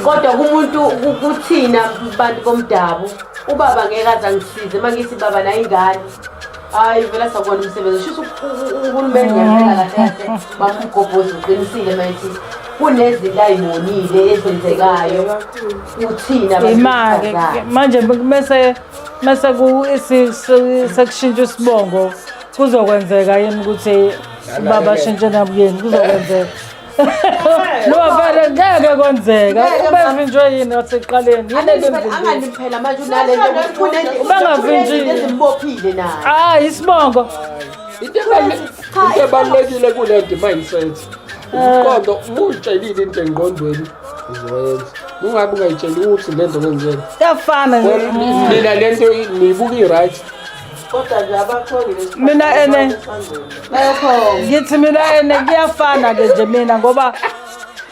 kodwa kumuntu kuthina bantu bomdabu ubaba ngeke aze angisize mangithi baba nayo ingane hayi vela sakubona umsebenzi sho uhulumeni ngempela kahle bamugobhoza uqinisile mayithi kunezinto ayimonile ezenzekayo uthina imake manje mase sekushintsha isibongo kuzokwenzeka yini ukuthi baba shintshe nabuyeni kuzokwenzeka. Lo vele ngeke kwenzeka. Ubevinjwe yini wasekuqaleni? Yini ebemvinjwe? Anganiphela manje unale nto Ubangavinjini. ezimbophile naye. Hayi isibongo. Into ebalulekile kule nto mindset. Ukuqonda umutshayile into engqondweni uzoyenza. Ungabe ungayitsheli ukuthi le nto ngenzeni. Kuyafana Mina le nto niyibuka i-right. Kodwa nje abakhongile mina ene ngithi mina ene kuyafana ke nje mina ngoba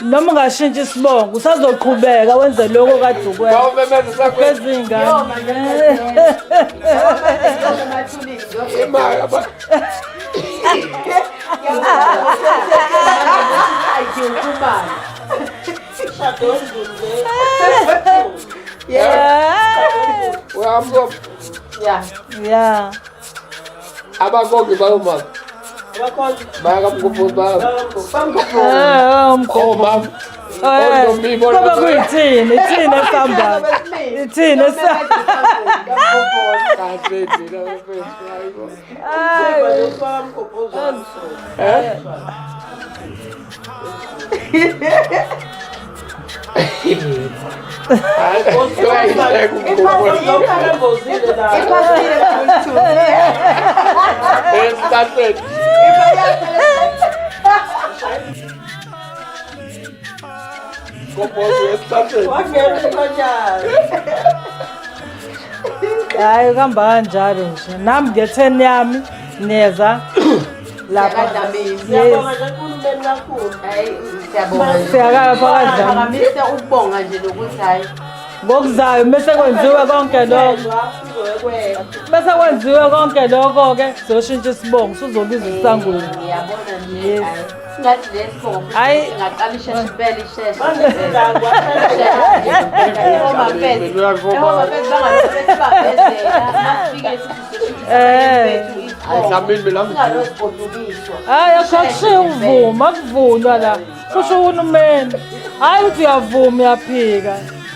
noma ungashintshi isibongo usazoqhubeka wenze lokho kade ukwenza. Bawumemeza sakwenza. Bezingane. Imali aba. Uyambo Yeah. abakongi bayoma. Bayakamkhuphuza baya. Umkhulu. Omama. Ngoba kuyithini? Ithini esamba? Ithini esamba? Hayi kuhamba kanjalo nje. Nami nge-10 yami neza lapha. Siyabonga ukubonga nje nokuthi hayi Ngokuzayo bese kwenziwe konke lokho. Bese kwenziwe konke lokho ke sizoshintsha isibongo sizobiza isangweni. ngiyabona nje ngathi lesibongo Hayi. ngaqalisha sibele isheshe. Hayi akushiya uvuma kuvunywa la. Kusho uhulumeni. Hayi uthi uyavuma uyaphika.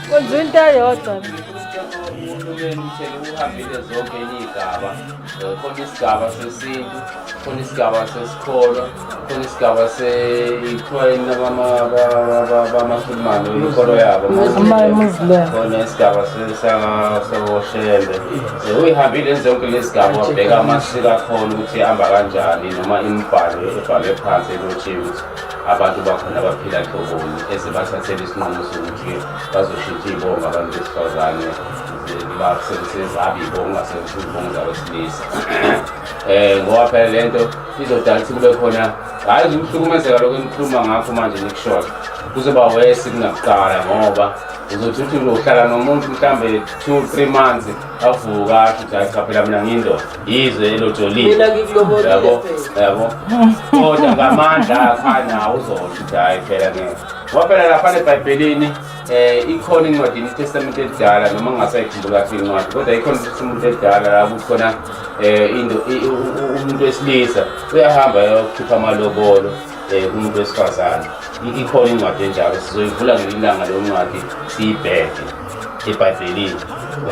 Kwenza into eyodwa. Uhulumeni uthele uhambile zonke izigaba. Khona isigaba sesintu, khona isigaba sesikolo, khona isigaba se-Ikhweni bamaSulumane inkolo yabo. Ama-Muslim. Khona isigaba sawoshembe. Uyihambile zonke lezi zigaba wabheka amasiko akhona ukuthi ahamba kanjani noma imibhalo ebhalwe phansi elotshiwe ukuthi abantu bakhona abaphila nhloboni ezibathathela isinqumo sokuthi bazoshintsha iy'bongo abantu besifazane basebenzise abiy'bongo ungasebenzisi iy'bongo zabesilisa. Ngoba phela le nto izodala ukuthi kube khona hhayi ukuhlukumezeka lokho enikhuluma ngakho manje nikushoda kuzoba wesi kunakuqala ngoba uzothi uthi uzohlala nomuntu mhlambe 2-3 months avuka asho ukuthi hayi cha phela mina ngiyindoda yizwe elojolile. Mina ngikulobolile Yabo. Kodwa ngamandla akhanawo uzosho ukuthi hayi phela ngeke. Ngoba phela lapha eBhayibhelini ikhona incwadi iTestament elidala noma ngingasayikhumbula kahle incwadi kodwa ikhona iTestament elidala la kukhona umuntu wesilisa uyahamba ayokhipha amalobolo umuntu wesifazane. Ikhona incwadi enjalo sizoyivula ngelilanga leyo ncwadi siyibheke eBhayibhelini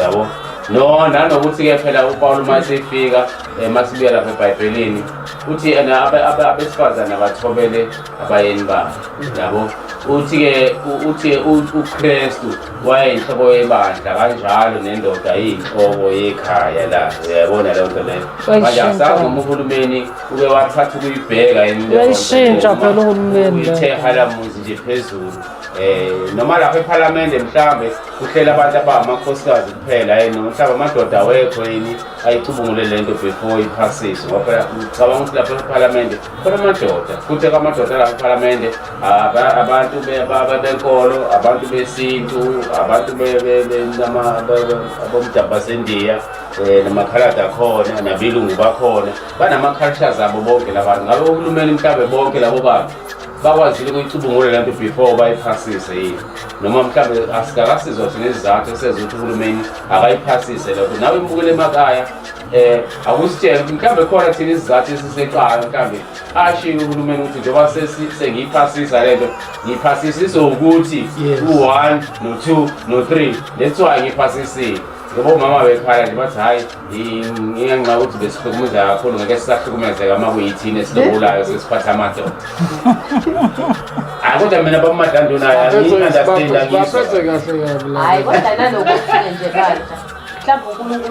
yabo. No nanokuthi-ke phela uPawulu masefika masibuya lapha eBhayibhelini uthi abesifazane abathobele abayeni babo yabo. Uthi-ke uKristu wayeyinhloko yebandla kanjalo nendoda iyinhloko yekhaya la uyayibona leyo nto leyo. Manje asazi noma uhulumeni uke wathatha ukuyibheka Uyayishintsha phela uhulumeni le. uthe halamuzi nje phezulu. Noma lapha ePhalamende mhlambe kuhlela abantu abamakhosikazi kuphela mhlawumbe amadoda awekho yini ayicubungule le nto before iphasiswe ngoba phela ngicabanga ukuthi lapha ePhalamende khona amadoda futhi amadoda lapha ePhalamende abantu benkolo abantu besintu abantu abomdabu baseNdiya namakhaladi akhona nabilungu bakhona banama-cultures abo bonke labantu ngabe uhulumeni mhlawumbe bonke labo bantu bakwazile ukuyicubungula le nto before bayiphasise yini noma mhlawumbe asikakasizwa thina isizathu esenza ukuthi uhulumeni akayiphasise lokho. Nawe mbukele emakhaya akusitshela ukuthi mhlawumbe khona thina isizathu esiseqala mhlawumbe ashiye uhulumeni ukuthi njengoba sengiyiphasisa le nto ngiyiphasisiswe ukuthi u-1 no-2 no-3 that's why ngiyiphasisile. ngoba umama bekhala nje bathi hayi ngingenxa ukuthi besihlukumeza kakhulu ngeke sisahlukumezeka uma kuyithini esilobolayo sesiphatha amadoda. Kodwa mina bamadandona ngi-understand baphethe kahle kahle. Hayi kodwa nanokuthi nje bandla mhlawumbe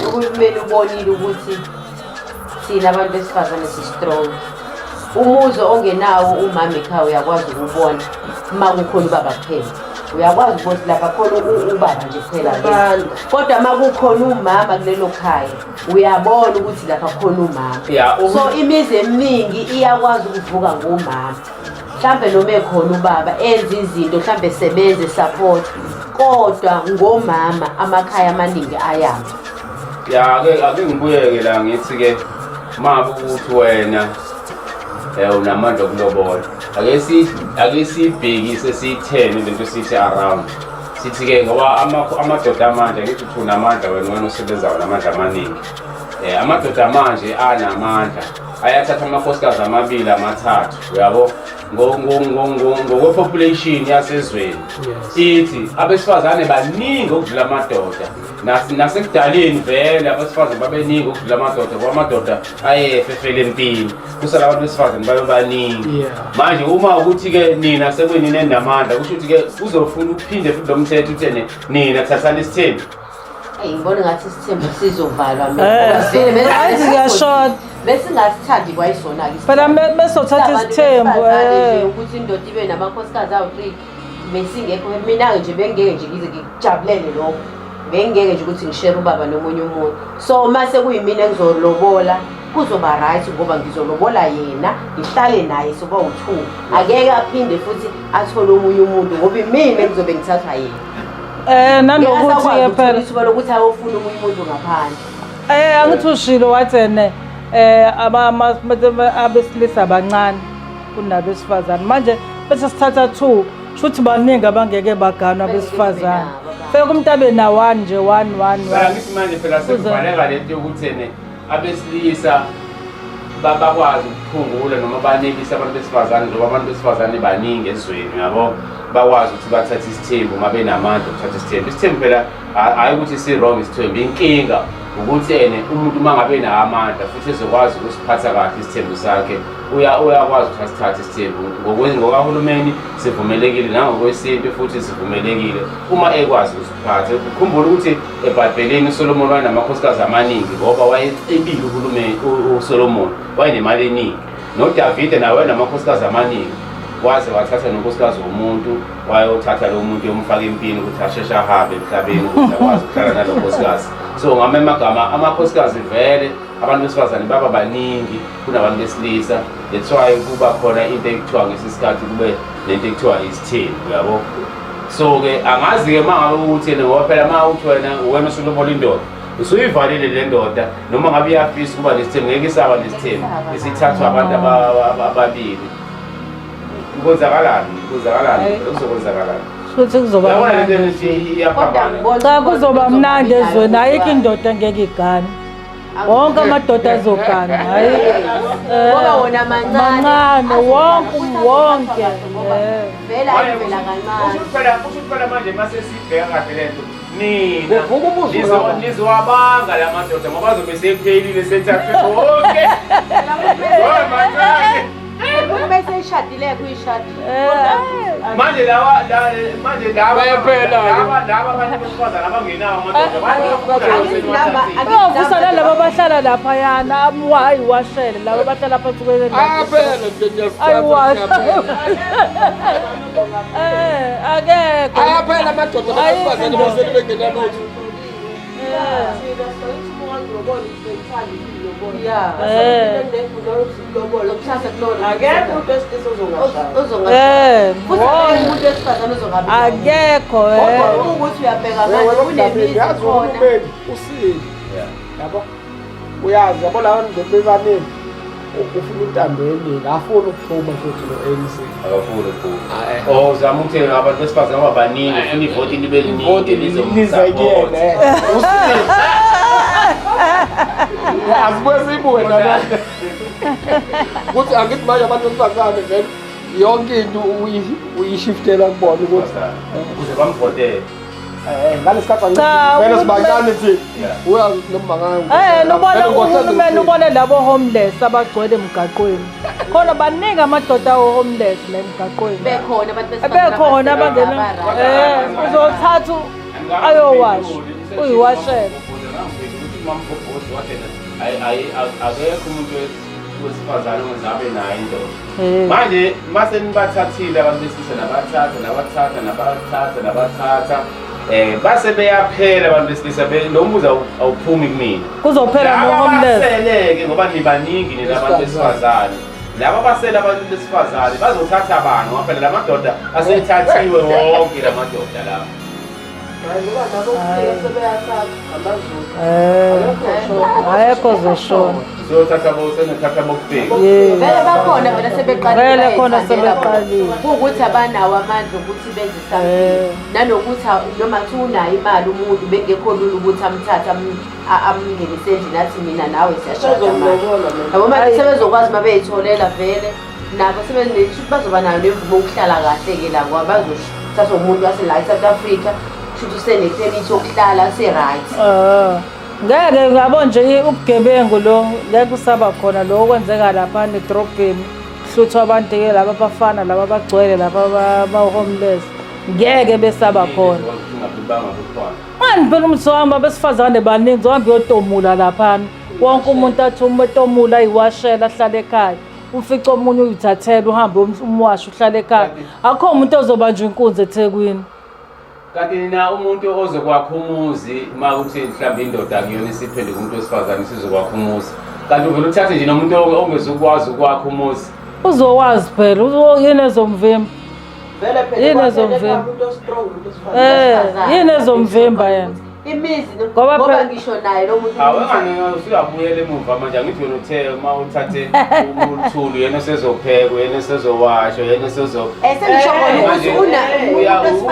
uhulumeni ubonile ukuthi thina abantu besifazane si-strong. Umuzwa ongenawo umama ekhaya uyakwazi ukubona uma kukhona ubaba kuphela. Uyakwazi ukuthi lapha khona ubaba nje kuphela nje. Kodwa uma kukhona umama kulelo khaya uyabona ukuthi lapha khona umama. So imizi eminingi iyakwazi ukuvuka ngomama. Mhlambe noma ekhona ubaba enza izinto mhlambe sebenze support kodwa ngomama amakhaya amaningi ayama. Ake ngibuyeke la ngithi ke mama ukuthi wena unamandla okulobola. Ake sibhekise siyithene lento sithi around. Sithi ke ngoba amadoda amanje ngithi uthi unamandla wena usebenza unamandla amaningi. Amadoda manje anamandla ayathatha amakhosikazi amabili amathathu uyabo ngokwe-population yasezweni ithi abesifazane baningi ukudlula amadoda nasekudaleni vele abesifazane babeningi ukudlula amadoda ngoba amadoda ayefefele empini kusala abantu besifazane babe baningi manje uma ukuthi-ke nina sekwenini enamandla kusho ukuthi-ke kuzofuna ukuphinde futhi lo mthetho uthene nina thathani isithembu. Ngibona ngathi isithembu sizovalwa Ngiyashoda. Besingasithandi kwayisona-ke Phela mesothatha isithembu ukuthi indoda ibe namakhosikazi awu-3 besingekho mina-ke nje bengeke nje ngize ngikujabulele lokho bengeke nje ukuthi ngishere ubaba nomunye umuntu. So uma sekuyimina engizolobola kuzoba right ngoba ngizolobola yena ngihlale naye soba u2 angeke aphinde futhi athole omunye umuntu ngoba imina engizobe ngithatha yena. Nanokuthi-ke phela ithuba lokuthi ayofuna omunye umuntu ngaphandle. Angithi ushilo wathene abesilisa abancane kunabesifazane manje bese sithatha 2 shuthi baningi abangeke baganwa abesifazane feke umuntu abe na1 nje 1 ngithi manje phela sekuvaleka lento yokuthi abesilisa bakwazi ukuphungula noma banelisa abantu besifazane ngoba abantu besifazane baningi ezweni uyabo bakwazi ukuthi bathathe isithembu uma benamandla ukuthatha isithembu. Isithembu phela hayi ukuthi si-wrong isithembu inkinga ukuthi umuntu uma ngabe namandla futhi ezokwazi ukusiphatha kahle isithembu sakhe uyakwazi ukuthi asithathe isithembu ngokahulumeni sivumelekile nangokwesintu futhi sivumelekile uma ekwazi ukusiphatha. Ukhumbula ukuthi eBhayibhelini uSolomon wayenamakhosikazi amaningi ngoba wayecebile uhulumeni uSolomon wayenemali eningi noDavide naye wayenamakhosikazi amaningi waze wathatha nonkosikazi womuntu wayothatha lo muntu yomfaka empini ukuthi asheshe ahambe emhlabeni ukuthi akwazi ukuhlala nalo nkosikazi. So ngame amagama amakhosikazi vele abantu besifazane baba baningi kunabantu besilisa. That's why kuba khona into ekuthiwa ngesisikhathi kube lento ekuthiwa isithembu uyabo. So ke angazi ke mangabe ukuthi ngoba phela uma uthi wena usulobola indoda usuyivalile le ndoda noma ngabe iyafisa kuba nesithembu ngeke isaba nesithembu isithathwa abantu ababili. Kuzakalani kuzokwenzakalani futhi kuzoba cha kuzoba mnandi ezweni ayikho indoda engeke igane wonke amadoda azogana hayi ngoba wona mancane wonke vela ayivela kancane. Phela manje mase sibheka kahle lento nina nizowabanga la madoda ngoba azobe sephelile sethathe wonke Bese ishadile kuyishadi. Manje laba abantu besifazane abangenawo amadoda bayovusana labo bahlala lapha yana hayi washele labo bahlala phansi kwelendlu akekho ayaphela amadoda abesifazane basele bengena lutho. akekho ukuthi uyabheka manje kunemizi khona usile yabo uyazi yabo la bantu bebaningi ufuna intando yeningi afuna ukuphuma futhi no-ANC akafuni ukuphuma uzama ukuthi abantu besifazane abaningi ufuna ivoti libe liningi lizekele asibuye siyibuke nabantu ukuthi angithi manje abantu besifazane vele yonke into uyishiftela kubona ukuthi ukuze bamvotele Ngalesikhathi Cha, vele uhulumeni- sibancane nje. Yeah. Uya nomanganga. Nubona uhulumeni ubone labo homeless abagcwele emgaqweni. Khona baningi amadoda awo-homeless la emgaqweni. bekhona abantu besifazane Bekhona abangena uzothatha ayowasha uyiwashele. Akekho umuntu wesifazane ongazabe nayo indoda. Manje mase nibathathile abantu besilisa nabathatha base beyaphela abantu besilisa lo mbuzo awuphumi kumina. Kuzophela no-homeless. Abasele-ke ngoba nibaningi nina abantu besifazane. Laba basele abantu besifazane bazothatha abantu ngoba phela la madoda asethathiwe wonke la madoda lawa. Ayekho zoshona. Sizothatha bokufika. vele bakhona vele sebeqalile Vele khona bayayithandela bona. sebeqalile. Kuwukuthi abanawo amandla ukuthi benze something nanokuthi noma kuthiwa unayo imali umuntu bengekho lula ukuthi amthathe amngenise endlini athi mina nawe siyashada manje yabo manje sebezokwazi uma beyitholela vele nabo bazoba nayo nemvumo yokuhlala kahle-ke la ngoba bazothathwa umuntu wasela e-South Africa kushuthi usenepemithi yokuhlala se-right. Ngeke ngabo nje ubugebengu lo ngeke usaba khona lo okwenzeka lapha edrobheni hluthwa abantu-ke laba abafana laba abagcwele laba aba-homeless ngeke besaba khona. Mani phela umuthi wami abesifazane baningi zohambe uyotomula laphana wonke umuntu athi umetomula ayiwashela ahlale ekhaya ufice omunye uyithathela uhambe umwashe uhlale ekhaya akho umuntu ozobanjwa inkunzi eThekwini. Kanti nina umuntu ozokwakha umuzi uma kuthi mhlawumbe indoda kuyona isiphenduka umuntu wesifazane sizokwakha umuzi kanti uvele uthathe nje nomuntu ongezukwazi ukwakha umuzi Uzowazi phela yini ezomvimba Vele phela Yini kwafanele ezomvimba? kuhambe umuntu ostrong, umuntu wesifazane. yini ezomvimba yena imizi Ngoba ngoba phela- ngisho naye lo muntu usuyabuyela emuva manje angithi wena uthe uma uthathe uthulu yena sezophekwa yena sezowashwa yena sengisho khona ukuthi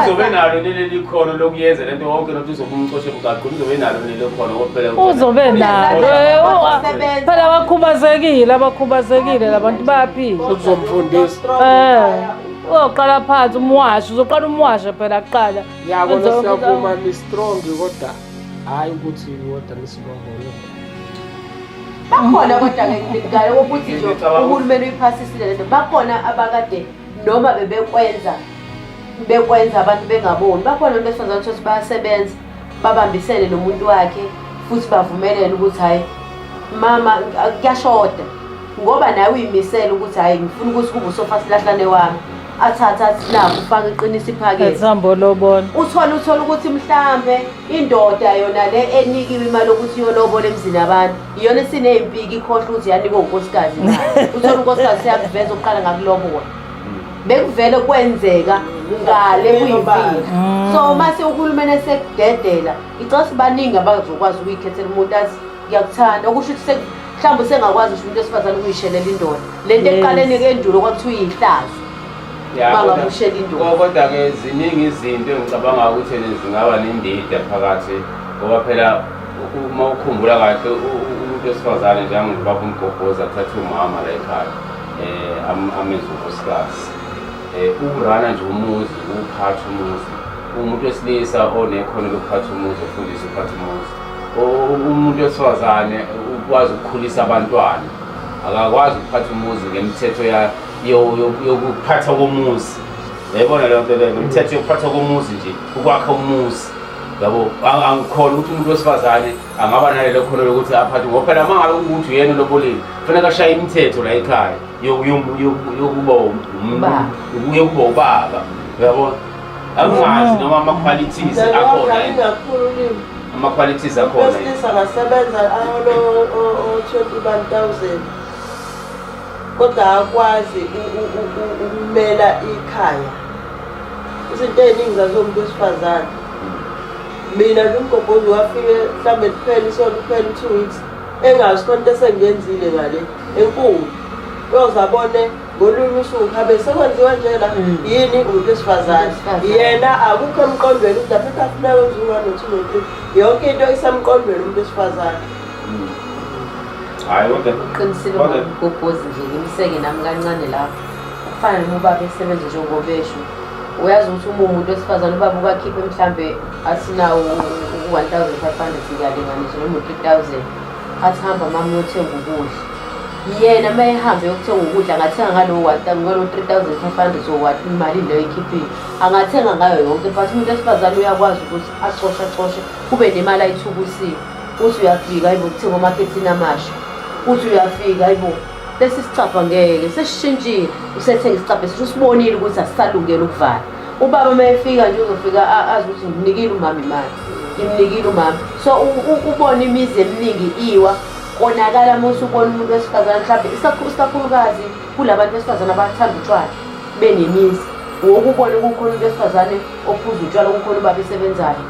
uzobe nalo leli khono lokuyenza lento yonke lento uzobe umcoshe emgaqweni uzobe nalo leli khono kophela uzobe nalo phela abakhubazekile labantu bayaphila Kuzomfundisa. uyoqala phansi umwashe uzoqala umwashe phela kuqala Yabona siyavuma ni strong kodwa hayi ukuthi kodwa nisibongole. bakhona kodwa-ke ngale kokuthi nje uhulumeni uyiphasisile lento bakhona abakade noma bekwenza abantu bengaboni bakhona besifazane ukuthi bayasebenza babambisene nomuntu wakhe futhi bavumelene ukuthi hhayi mama kuyashoda ngoba naye uyimisele ukuthi hhayi ngifuna ukuthi kube usofasilahlane wami athathe athi nakho ufake iqinisa iphakethe ethambo lobona uthola ukuthi mhlambe indoda yona le enikiwe imali ukuthi iyolobole emzini abantu iyona esiney'mpiki ikhohlwa ukuthi yanikwa unkosikazi imali uthola unkosikazi seyakuveza ukuqala ngakulobola bekuvele kwenzeka ngale kuyimfihlo so mase uhulumeni esekudedela icela sibaningi abazokwazi ukuyikhethela umuntu athi ngiyakuthanda okusho ukuthi mhlawumbe usengakwazi ukuthi umuntu wesifazane ukuyishelela indoda lento ekuqaleni-ke endulo kwakuthiwa iyihlazo bangabushela indoda kodwa-ke ziningi izinto engicabanga ukuthi zingaba nendida phakathi ngoba phela uma ukhumbula kahle umuntu wesifazane njengobaba uMgobhozi athathe umama la ekhaya amenze unkosikazi ukurana nje umuzi uphatha umuzi umuntu wesilisa onekhono lokuphatha umuzi ofundisa ukuphatha umuzi umuntu wesifazane ukwazi ukukhulisa abantwana akakwazi ukuphatha umuzi ngemithetho yokuphatha komuzi yayibona leyo nto leyo imithetho yokuphatha komuzi nje ukwakha umuzi yabo angikhona ukuthi umuntu wesifazane angaba nalelo khono lokuthi aphathe ngoba phela uma ngabe ukuthi uyena lobolile kufanele ashaye imithetho la ekhaya yokuba ubaba yabo angazi noma ama-qualities akhona ama-qualities akhona wesilisa angasebenza o-21,000 kodwa akwazi ukumela ikhaya izinto ey'ningi zazomuntu wesifazane mina nje uMgobhozi wafike mhlawumbe liphela isonto kuphela 2 weeks engazi khona into esengiyenzile ngale enkulu uyozabone ngolunye usuku habe sekwenziwa njela yini umuntu wesifazane yena akukho emqondweni ukuthi aphethe afuneka kwenziwa no-2 no-3 yonke into isemqondweni umuntu wesifazane hayi uqinisile uMgobhozi nje ngimseke nami kancane lapho kufana noma ubaba esebenza njengobesho uyazi ukuthi uma umuntu wesifazane ubaba ukakhiphe mhlambe asinawo u-1,500 ngiyalinganisha noma u-3,000 athi hamba mama uyothenga ukudla yena uma ehambe yokuthenga ukudla angathenga ngalo 3,500 or imali leyo ikhiphile angathenga ngayo yonke but umuntu wesifazane uyakwazi ukuthi acoshe kube nemali ayithukusiwe uthi uyafika ayibo kuthenga omakethini amasha uthi uyafika ayibo lesi sicapha ngeke sesishintshile usethenga isicapha usibonile ukuthi asisalungele ukuvala ubaba uma efika nje uzofika azi ukuthi ngimnikile umama imali ngimnikile umama so ubona imizi eminingi iwa konakala mose ubona umuntu wesifazane mhlawumbe isikakhulukazi kulabantu besifazane abathanda utshwala benemizi wokubona kukhona umuntu wesifazane ophuza utshwala kukhona ubaba esebenzayo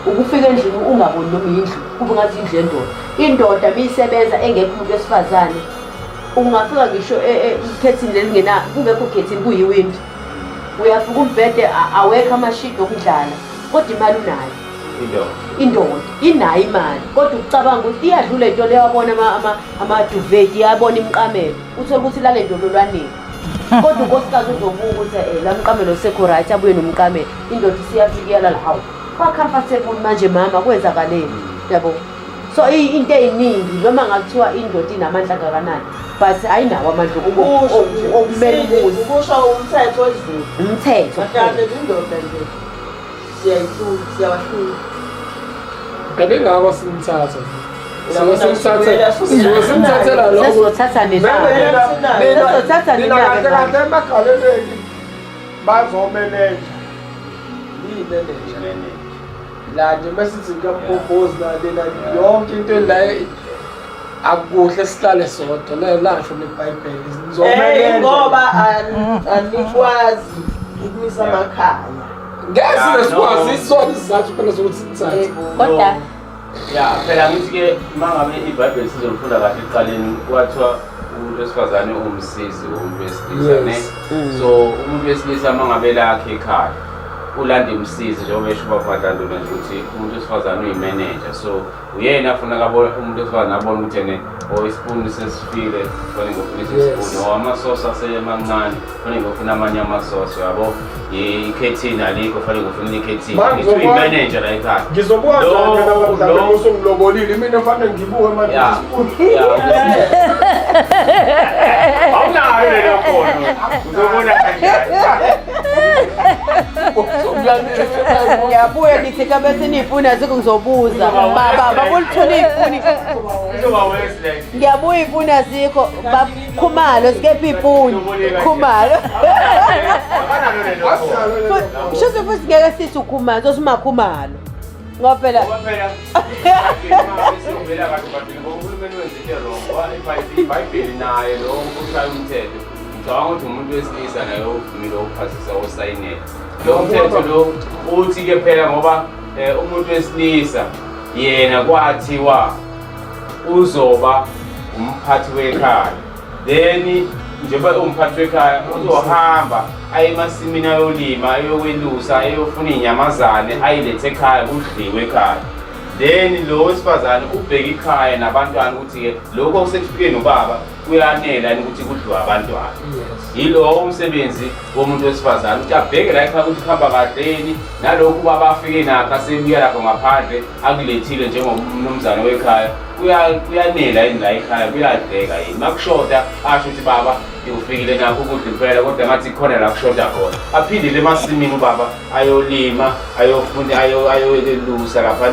ukufika endlini ungaboni noma indlu kube ngathi indlu yendoda indoda miyisebenza engekho umuntu wesifazane ungafika ngisho ikhethini lelingena kungekho khethini kuyiwindi uyafika umbhede awekho amashidi okudlala kodwa imali unayo indoda inayo imali kodwa ucabanga ukuthi iyadlula into leyo wabona amaduveti yabona imqamelo uthola ukuthi lale ndololwaneni kodwa unkosikazi uzobuka ukuthi la mqamelo usekho right abuye nomqamelo indoda isiyafika iyalala hawu kwa-comfortable manje mama kwenzakaleni yabo so into ey'ningi noma ngakuthiwa indoda inamandla angakanani but ayinawo amandla okumele umuzi kusho umthetho wezulu umthetho mhlawumbe indoda nje siyawahlula Ngingakho simthatha. Simthathela lokho. Sesizothatha nenabo. Sesizothatha nenabo. Kade emagaleleni bazomeneja. La nje masithi ngiyapropose la yonke into la akuhle sihlale sodwa la ngisho neBhayibheli ngizomeneja ngoba anikwazi ukumisa amakhaya. Ngeke sikwazi isona isizathu phela sokuthi sithathe. Kodwa ya phela ngithi ke mangabe iBhayibheli sizofunda kahle eqaleni kwathiwa umuntu wesifazane umsizi womuntu wesilisa ne so umuntu wesilisa mangabe lakhe ekhaya ulanda umsizi njengoba esho baFadlando ukuthi umuntu wesifazane uyimanager so uyena afuna kabona umuntu wesifazane abone ukuthi ene oyisipuni sesifile kufanele ngofuna isipuni amasosi asemancane kufanele ngofuna amanye amasosi yabo ikhethini alikho kufanele ngofuna ikhethini ngithi uyimanager la ekhaya Ngizobuka njani nabaFadlando usongilobolile mina kufanele ngibuke manje isipuni awunayo le khono uzobona kanjani ngiyabuya ngithi kabe sinifuna azikho ngizobuza baba babulithula ifuni ngiyabuya ifuni azikho bakhumalo sikepha ifuni khumalo shose futhi ngeke sithi ukhumalo sothi umakhumalo ngoba phela iBhayibheli naye lo ushaya umthetho ngicabanga ukuthi umuntu wesilisa naye uvumile ukuphasisa osayinela lo mthetho lo uthi ke phela ngoba umuntu wesilisa yena kwathiwa uzoba umphathi wekhaya then njengoba umphathi wekhaya uzohamba aye emasimini ayolima ayokwelusa ayofuna inyamazane ayilethe ekhaya kudliwe ekhaya then lo wesifazane ubheka ikhaya nabantwana ukuthi ke lokho osekufike nobaba kuyanela ukuthi kudliwa abantwana yilo umsebenzi womuntu wesifazane ukuthi abheke la ekhaya ukuthi kuhamba kahleni nalokhu baba afike nakho asebuya lapho ngaphandle akulethile njengomnumzane wekhaya kuyanela yini la ekhaya kuyadleka yini makushoda asho ukuthi baba ufikile nakho ukudla impela kodwa ngathi khona la kushoda khona aphindile emasimini ubaba ayolima ayofunda ayolelusa lapha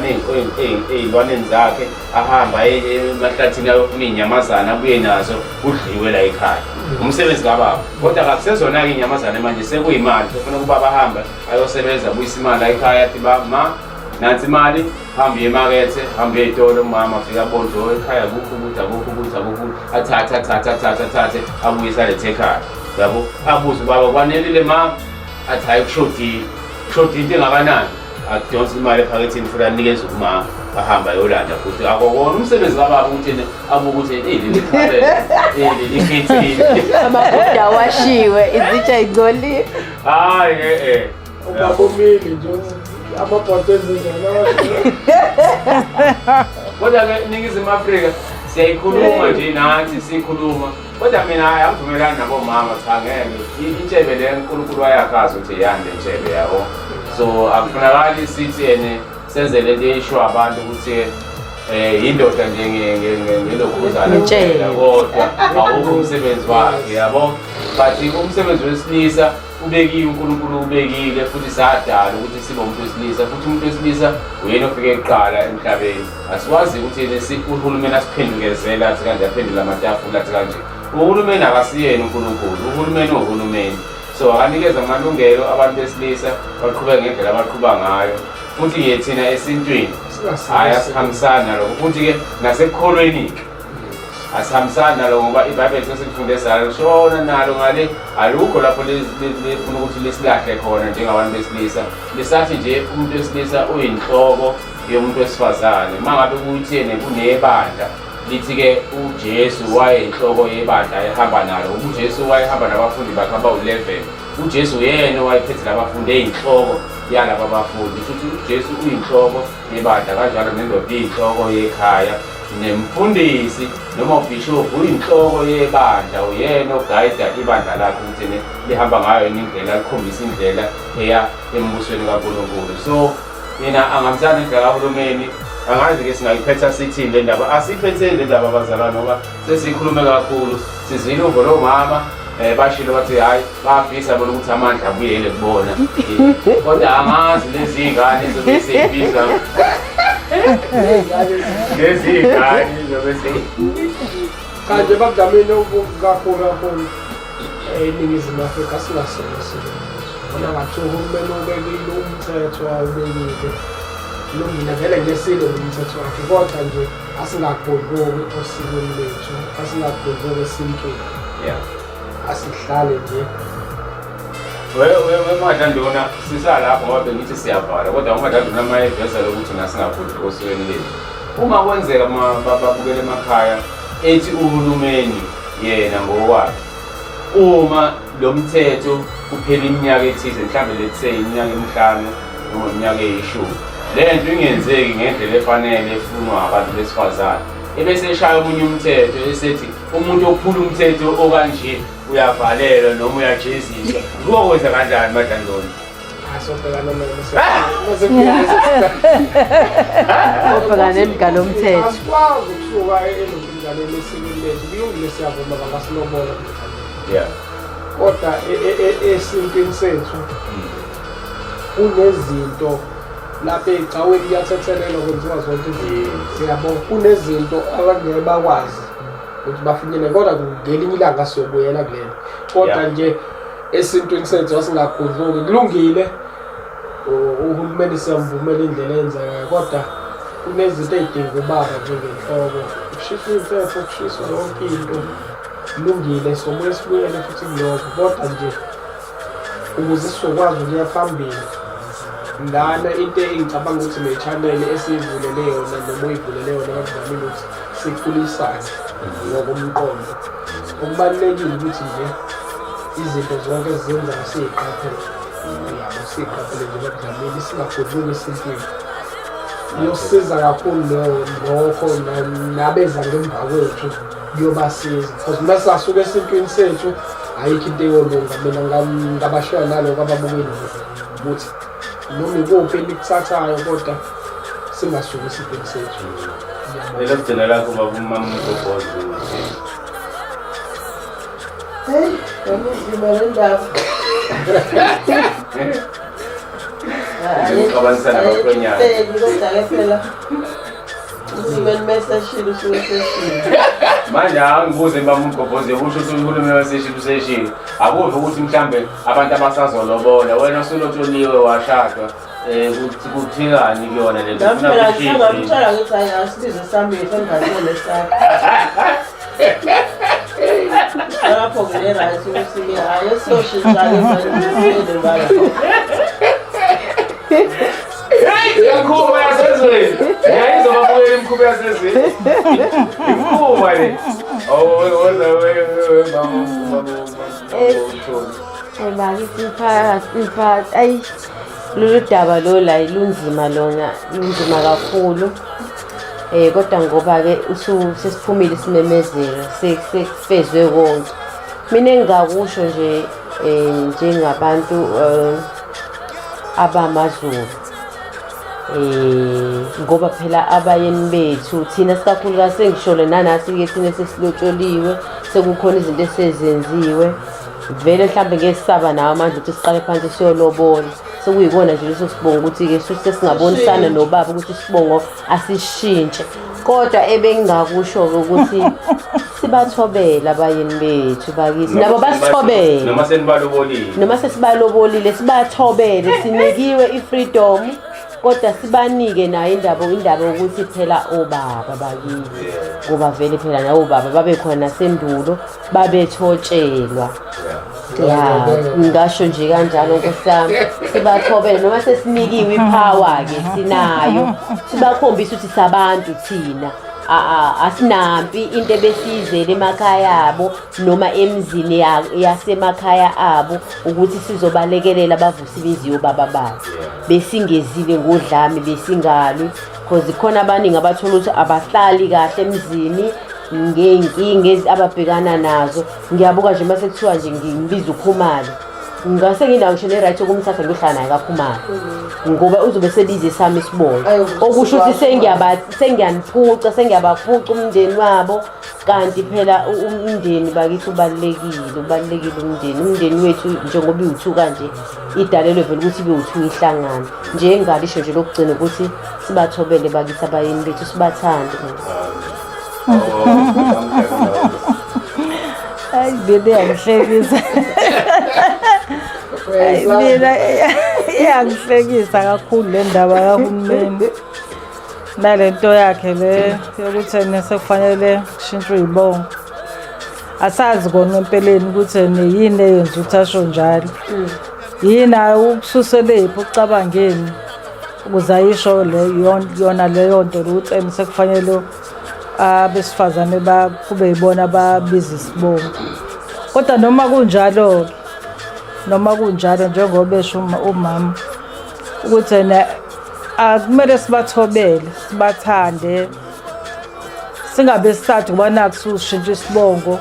ey'lwaneni zakhe ahamba emahlathini ayofuna iy'nyamazana abuye nazo kudliwe la ekhaya umsebenzi kababa kodwa kakusezona-ke iy'nyamazane manje sekuyimali sofuna ubaba ahambe ayosebenza abuyisa imali la ekhaya athi ma nansi imali hambe emakethe hambe ey'tolo umama afike abone ekhaya akukho ukuthi athathe abuyise alethe ekhaya yabo abuze ubaba kwanelile ma athi hayi kushodile into engakanani adonsa imali ephaketheni futhi anikeze umama ahamba ayolanda futhi akokona umsebenzi kababa ukuthi abuke ukuthi likhethile amabhuda awashiwe izitsha igcoliwe hayi ubabomile nje amabhodo ezinjani kodwa-ke iningizimu Afrika siyayikhuluma nje nathi sikhuluma kodwa mina hayi angivumelani nabomama cha ngeke intshebe le uNkulunkulu wayakhaza ukuthi yande intshebe yabo so akufunakali sithi yene senze lento eyishwa abantu ukuthi indoda nje ngelokuzana kodwa awukho umsebenzi wakhe yabo but umsebenzi wesilisa ubekiwe uNkulunkulu ubekile futhi sadala ukuthi sibe umuntu wesilisa futhi umuntu wesilisa uyena ofike kuqala emhlabeni asikwazi ukuthi uhulumeni asiphendukezela athi kanje aphendula amatafula athi kanje uhulumeni akasiyena uNkulunkulu uhulumeni uhulumeni so akanikeza amalungelo abantu besilisa baqhubeka ngendlela abaqhuba ngayo futhi yethina esintwini hayi asihambisana nalokho futhi-ke nasekukholweni asihambisana nalo ngoba iBhayibheli sesikufundisa lishona nalo ngale alukho lapho lifuna ukuthi lisilahle khona njengabantu besilisa lisathi nje umuntu wesilisa uyinhloko yomuntu wesifazane uma ngabe kuthi yena kunebandla lithi-ke uJesu wayeyinhloko yebandla ehamba nalo uJesu wayehamba nabafundi bakhe abawu-11 uJesu yena wayephethe labafundi eyinhloko yalaba bafundi futhi uJesu uyinhloko yebandla kanjalo nendoda iyinhloko yekhaya nemfundisi noma ubishop uyinhloko yebandla uyena ogayida ibandla lakhe ukuthi lihamba ngayo indlela likhombisa indlela eya embusweni kaNkulunkulu so mina angihambisani indlela kahulumeni angazi-ke singayiphetha sithini le ndaba asiyiphetheni le ndaba abazalwane ngoba sesiyikhulume kakhulu sizwile uvo lomama bashilo bathi hayi bafisa bona ukuthi amandla abuyele kubona kodwa angazi lezi ngane zobe seyibiza lezi ngane zobe kanje bakudamini kakhulu eNingizimu Afrika singasebenzi bona ngathi uhulumeni ubekile umthetho awubekile lungile vele ngesilo umthetho wakhe kodwa nje asingagudluki osikweni lethu asingagudluki esintwini asihlale nje wewe madandona sisalapho ngoba bengithi siyavala kodwa umadandona mayevesa lokuthi nasingagudluki osikweni lethu uma kwenzeka babukele emakhaya ethi uhulumeni yena ngokwakhe uma lo mthetho kuphela iminyaka ethize mhlawumbe let's say iminyaka emihlanu noma iminyaka eyishumi le nto ingenzeki ngendlela efanele efunwa abantu besifazane ebese eshaya omunye umthetho esethi umuntu ophula umthetho okanje uyavalelwa noma uyajeziswa kuzokwenza kanjani madandona asobhekana obhekana nemigalo yomthetho asikwazi ukusuka elomnganeni esikweni lethu kulungile siyavuma bangasinobola kodwa esintwini sethu kunezinto lapha ecaweni kuyathethelelwa kwenziwa zonke izinto siyabona kunezinto abangeke bakwazi ukuthi bafinyelele kodwa ngelinye ilanga siyobuyela kulelo kodwa nje esintwini sethu asingagudluki kulungile uhulumeni siyamvumela indlela eyenzekayo kodwa kunezinto ey'dinga ubaba njengenhloko ukushiswa umthetho ukushiswa yonke into kulungile sobuye sibuyele futhi kulokho kodwa nje ukuze sizokwazi ukuya phambili lana into engicabanga ukuthi ne-channel esiyivulele yona noma uyivulele yona bakuvamile ukuthi sikhulisane ngokomqondo okubalulekile ukuthi nje izinto zonke ezizenzayo siyiqaphele siyiqaphele nje bakuvamile singagudluki esintwini kuyosiza kakhulu lokho nabeza ngemva kwethu kuyobasiza because uma sasuka esintwini sethu ayikho into eyolunga mina ngabashoya naloko ababukeli ukuthi noma ikuphi elikuthathayo kodwa singasuki esintwini sethu lelo gcina lakho babumama umgobhozi hey yamuzima le ndaba Abansana bakhonyana. Kodwa-ke phela usimeni meseshile usuke seshile Manje angibuze mbamba umgobhozi usho ukuthi uhulumeni waseshile useshile akuve ukuthi mhlambe abantu abasazolobola wena usulotsholiwe washadwa kuthikani kuyona le nto ufuna phela ukushisa ngisamtshela ngithi hayi asibize sambili engathole sakhe lapho-ke le-right ukuthi hayi esiyoshintsha-ke manje mbala Imkhuba yasezweni. Yayizobabuyela imkhuba yasezweni. Imkhuba le. Wena bakithi iphathi ayi lolu daba lo la lunzima lona lunzima kakhulu Kodwa ngoba-ke sesiphumile isimemezelo sekufezwe konke. Mina engingakusho nje njengabantu abamaZulu, ngoba phela abayeni bethu thina sikakhulukazi sengishole nanathi-ke thina sesilotsholiwe, sekukhona izinto esezenziwe. Vele mhlawumbe ngesisaba nawo amandla ukuthi siqale phansi siyolobola. Sekuyikona nje leso sibongo ukuthi-ke sesingabonisana nobaba ukuthi isibongo asishintshe. Kodwa ebengingakusho-ke ukuthi sibathobele abayeni bethu bakithi, nabo basithobele. Noma sesibalobolile sibathobele, sinikiwe i-freedom. Kodwa sibanike nayo indaba ukuthi phela obaba bakithi, ngoba vele phela nawo obaba babekhona nasendulo babethotshelwa. Ya, ngisho nje kanjalo nkosami, sibathobele noma sesinikiwe ipower-ke sinayo, sibakhombisa ukuthi sabantu thina. Asinampi into ebesiyizele emakhaya abo noma emzini yasemakhaya abo ukuthi sizobalekelela bavuse ibiziyo baba babo. Besingezile ngodlame besingalwi, because khona abaningi abathola ukuthi abahlali kahle emzini ngey'nkinga ababhekana nazo. Ngiyabuka nje mase kuthiwa nje ngibiza uKhumalo, ngase nginawo ngisho ne-right yokumthatha ngiyohlala naye kaKhumalo ngoba uzobe sebize sami isibongo, okusho ukuthi sengiyaniphuca, sengiyabaphuca umndeni wabo. Kanti phela umndeni bakithi ubalulekile umndeni wethu njengoba iwu-2 kanje idalelwe vele ukuthi ibe u-2 ihlangana. Nje engalisho nje lokugcina ukuthi sibathobele bakithi abayeni bethu, sibathande. Hayi bebe yangihlekisa. Mina iyangihlekisa kakhulu le ndaba kahulumeni nalento yakhe le yokuthi sekufanele kushintshwe izibongo. Asazi kona empeleni ukuthi yini eyenza ukuthi asho njalo. Yini ukususelephi ucabangeni ukuze ayisho yona leyo nto ukuthi sekufanele abesifazane kube yibona ababiza isibongo. Kodwa noma kunjalo njengoba esho umama ukuthi akumele sibathobele, sibathande, singabe sisathi ngoba naku sushintsha isibongo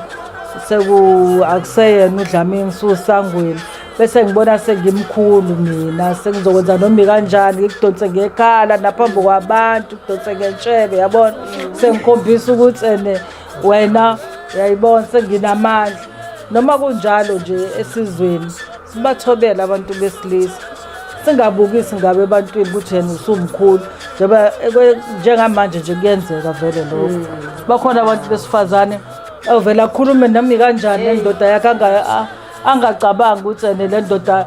akuseyena uDlamini susangweni bese ngibona sengimkhulu mina sengizokwenza noma kanjani ngikudonse ngekhala naphambi kwabantu ngidonse ngentshebe yabona sengikhombisa ukuthi wena uyayibona senginamandla. Noma kunjalo nje esizweni sibathobela abantu besilisa, singabukisi ngabe ebantwini ukuthi yena usumkhulu njengamanje nje kuyenzeka vele lokho. Bakhona abantu besifazane avela akhulume nami kanjani nendoda yakhe angacabangi ukuthi le ndoda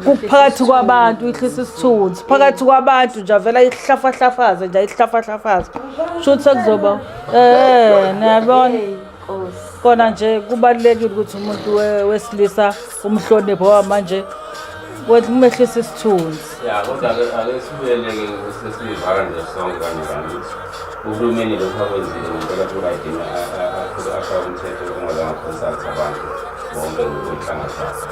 kuphakathi kwabantu ihlisa isithunzi phakathi kwabantu nje avela ihlafahlafaze nje ihlafahlafaze shothi sekuzoba niyabona kona nje kubalulekile ukuthi umuntu wesilisa umhloniphe ngoba manje kumehlisa isithunzi. Ya kodwa ake sibuyele-ke sesivala nje sonke kanye uhulumeni lokhu akwenzile ngempela kuyadinga afake umthetho ongazangakhonsathi abantu bonke ngokwey'nhlanga zabo.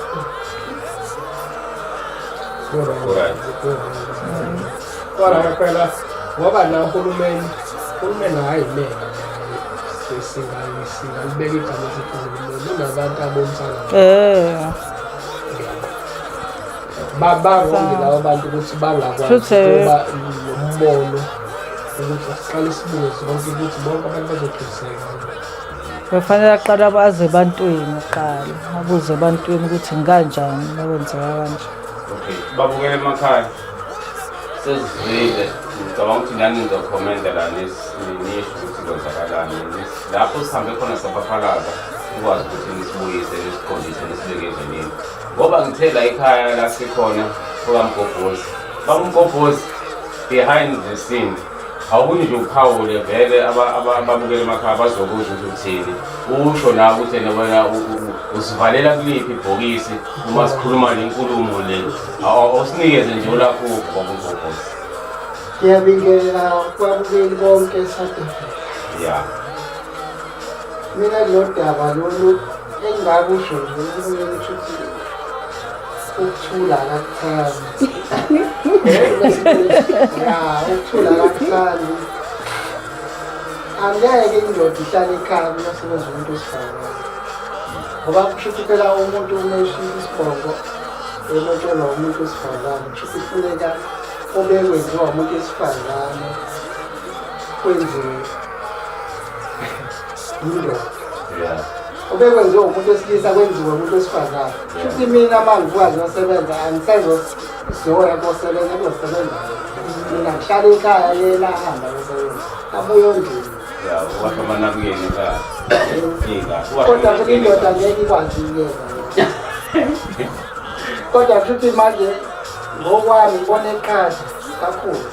Kodwa phela ngoba la uhulumeni ayimele singalibeka igama lethu unabantu abonisana baronge labo bantu ukuthi bangakwazi ukuba nombono ukuthi asiqale sibuye zonke ukuthi bonke abantu bazogculiseka. Kufanele aqale abaze ebantwini kuqala, abuze ebantwini ukuthi ngikanjani makwenzeka kanje. Okay, babukele emakhaya sesizwile ngicabanga ukuthi nani ngizokhomenta la nisho ukuthi kwenzakalani lapho sihambe khona sabaphalaza ukwazi ukuthi nisibuyise nisiqondise nisibeke endleleni ngoba ngithe la ekhaya la sikhona kukaMgobhozi bakuMgobhozi behind the scene awubuni nje uphawule vele ababukela emakhaya bazokuzwa ukuthi uthini usho nawe ukuthi wena usivalela kuliphi ibhokisi uma sikhuluma lenkulumo le awusinikeze nje lapho bakuMgobhozi. Ngiyabingelela kwabukeli bonke eSouth. Ya Mina lodaba lolu engakusho nje ukuthi ukuthula kancane. Ukuthula kancane. angeke indoda ihlale ekhaya kuyosebenza umuntu wesifazane ngoba kusho ukuthi phela umuntu uma eshiya isibongo elotsholwa umuntu wesifazane kusho ukuthi kufuneka obekwenziwa umuntu wesifazane kwenziwe indoda obekwenziwa umuntu wesilisa kwenziwe umuntu wesifazane futhi mina uma ngikwazi uyosebenza angisezoya kosebenza kuyosebenza mina ngihlala ekhaya yena ahamba yosebenza abuye ondlini washo amanabukeni ekhaya kodwa futhi indoda ngeke ikwazi ukuyeza kodwa futhi manje ngokwami ngibona eqhaza kakhulu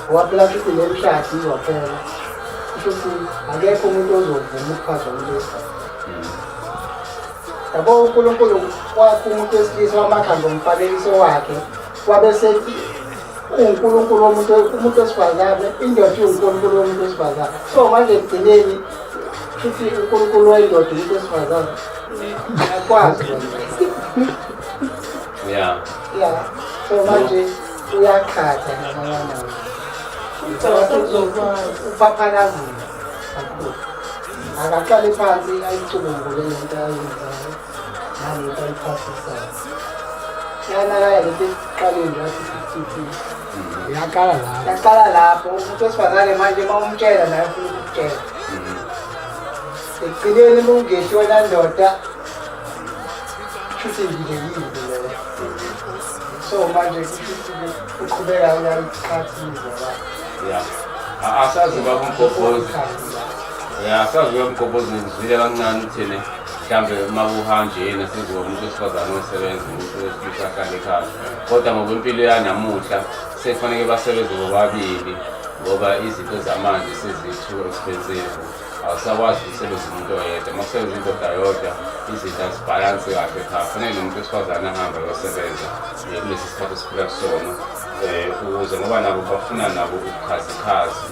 ngoba phela futhi nemshadi izophela futhi akekho umuntu ozovuma ukuphazwa umuntu wesifazane yabo uNkulunkulu wakhe umuntu wesilisa wamakhambi omfanekiso wakhe wabe sethi uNkulunkulu umuntu wesifazane indoda uNkulunkulu womuntu wesifazane so manje egcineni futhi uNkulunkulu wendoda umuntu wesifazane akwazi yeah so manje uyakhatha namanyana upaphalazile kakhulu akaqale phansi ayicubungule lento ayenzayo nalento ayiphasisayo yanakaya lento ekuqaleni yathi yaqala lapho umuntu wesifazane manje uma umtshela naye ufuna ukukutshela ekugcineni uma ungehliwe landoda futhi ngilekile leyo so manje uqhubeka uyayikhathisa asazi baba uMgobhozi asazi baba uMgobhozi ngizwile kancane uthini mhlambe uma uhanjena senziwa umuntu wesifazane osebenza umuntu wesilisa ahlale ekhaya kodwa ngokwempilo yanamuhla sekufanele basebenze bobabili ngoba izinto zamanje sezi-too expensive awusakwazi ukusebenza umuntu oyedwa uma kusebenza indoda yodwa izinto azibhalansi kahle ekhaya kufanele nomuntu wesifazane ahambe ayosebenza kulesi sikhathi esiphila kusona ukuze ngoba nabo bafuna nabo ubukhazikhazi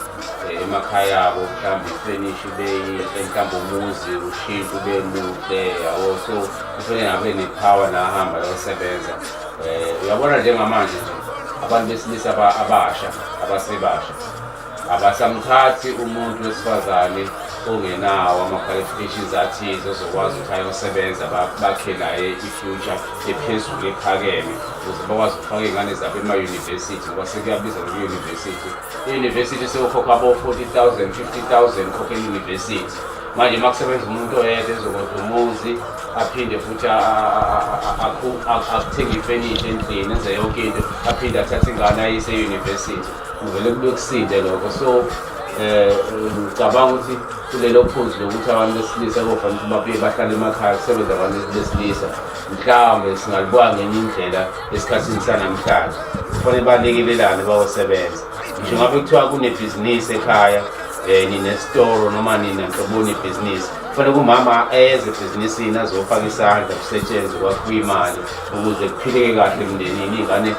emakhaya abo mhlawumbe ifenishi beyihle mhlawumbe umuzi ushintshe ube muhle yabo so kufanele ngabe nepower nahamba ayosebenza uyabona njengamanje nje abantu besilisa abasha abasebasha abasamthathi umuntu wesifazane ongenawo ama-qualifications athize ozokwazi ukuthi ayosebenza bakhe naye i-future ephezulu ephakeme ukuze bakwazi ukufaka iy'ngane zabo ema-university ngoba sekuyabiza kwi-university i-university sekukhokha abo-40,000 50,000 khokha e-university manje uma kusebenza umuntu oyedwa ezokwenza umuzi aphinde futhi akuthenge ifenisha endlini enze yonke into aphinde athathe ingane ayise e-university kuvele kube kusinde lokho so ngicabanga ukuthi kulelo phuzu lokuthi abantu besilisa kofanele ukuthi babuye bahlale emakhaya kusebenza abantu besilisa mhlawumbe singalibuka ngenye indlela esikhathini sanamhlanje kufanele balekelelane bayosebenza ngisho ngabe kuthiwa kunebhizinisi ekhaya ninesitoro noma ninanhloboni ibhizinisi kufanele kumama eze ebhizinisini azofaka isandla kusetshenzwe kwakhiwe imali ukuze kuphileke kahle emndenini iy'ngane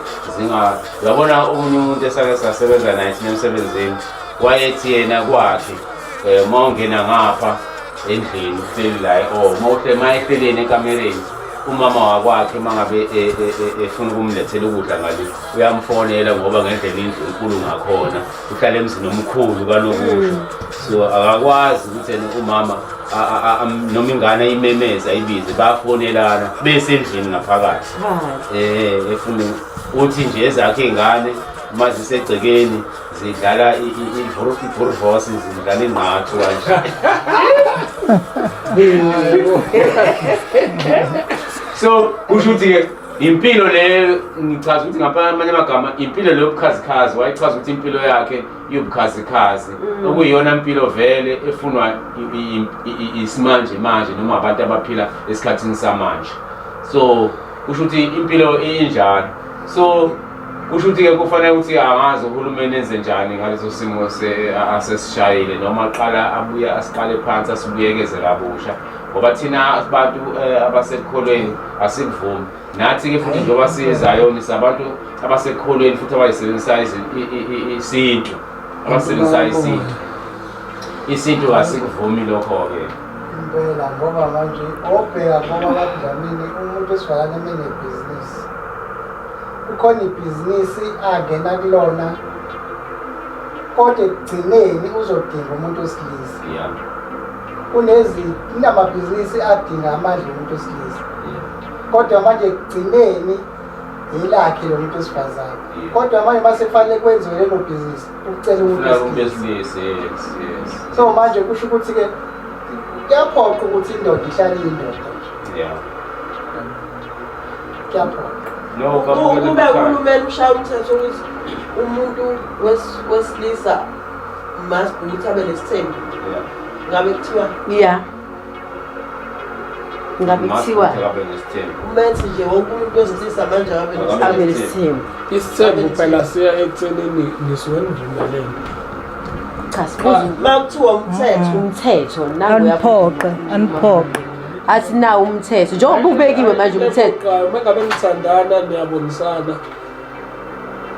uyabona omunye umuntu esake sasebenza naye thina emsebenzini wayethi yena kwakhe uma ungena ngapha endlini uhleli la ma ehleleni ekamereni umama wakwakhe uma ngabe efuna ukumlethela ukudla ngale uyamfonela ngoba ngendlela indlu enkulu ngakhona uhlala emzini omkhulu kanokusho so akakwazi ukuthi umama noma ingane ayimemeza ayibize bayafonelana besendlini ngaphakathi efuna uthi nje ezakhe ingane uma zisegcekeni zidlala i-Boerewors zidlala ingqathu kanje so kusho ukuthi-ke impilo leyo ngichaza ukuthi ngamanye amagama impilo leyo bukhazikhazi wayichaza ukuthi impilo yakhe yobukhazikhazi okuyiyona mpilo vele efunwa isimanje manje noma abantu abaphila esikhathini samanje so kusho ukuthi impilo injalo so kusho ukuthi-ke kufanele ukuthi angazi uhulumeni enze njani ngaleso simo asesishayile noma aqala abuye asiqale phansi asibuyekeze kabusha ngoba thina abantu abasekholweni asikuvumi nathi-ke futhi njengoba siyeZayoni sabantu abasekholweni futhi abayisebenzisa isintu abasebenzisa isintu asikuvumi lokho-ke impela ngoba manje obheka ngoba kaDlamini umuntu wesifazane menebhizinisi kukhona ibhizinisi angena kulona kodwa ekugcineni uzodinga umuntu wesilisa. Yeah. Kunamabhizinisi adinga amandla omuntu wesilisa. Kodwa manje ekugcineni yilakhe lo muntu wesifazane. Kodwa manje mase kufanele kwenziwe lelo bhizinisi ukucela umuntu wesilisa. Yes. So manje kusho ukuthi ke kuyaphoqa ukuthi indoda ihlale indoda. Yeah. Kuyaphoqa. No, kube uhulumeni ushaya umthetho ukuthi umuntu wesilisa must ukuthi abe nesithembu. Yeah. Ngabe kuthiwa ngabe kuthiwa umenzi nje wonke umuntu wesilisa manje abe nesithembu. Isithembu phela siya ekuthenini nisuke nivumelene. Cha sibuza makuthiwa umthetho aniphoqe athi nawo umthetho njengoba ubekiwe manje umthetho Mengabe nithandana niyabonisana.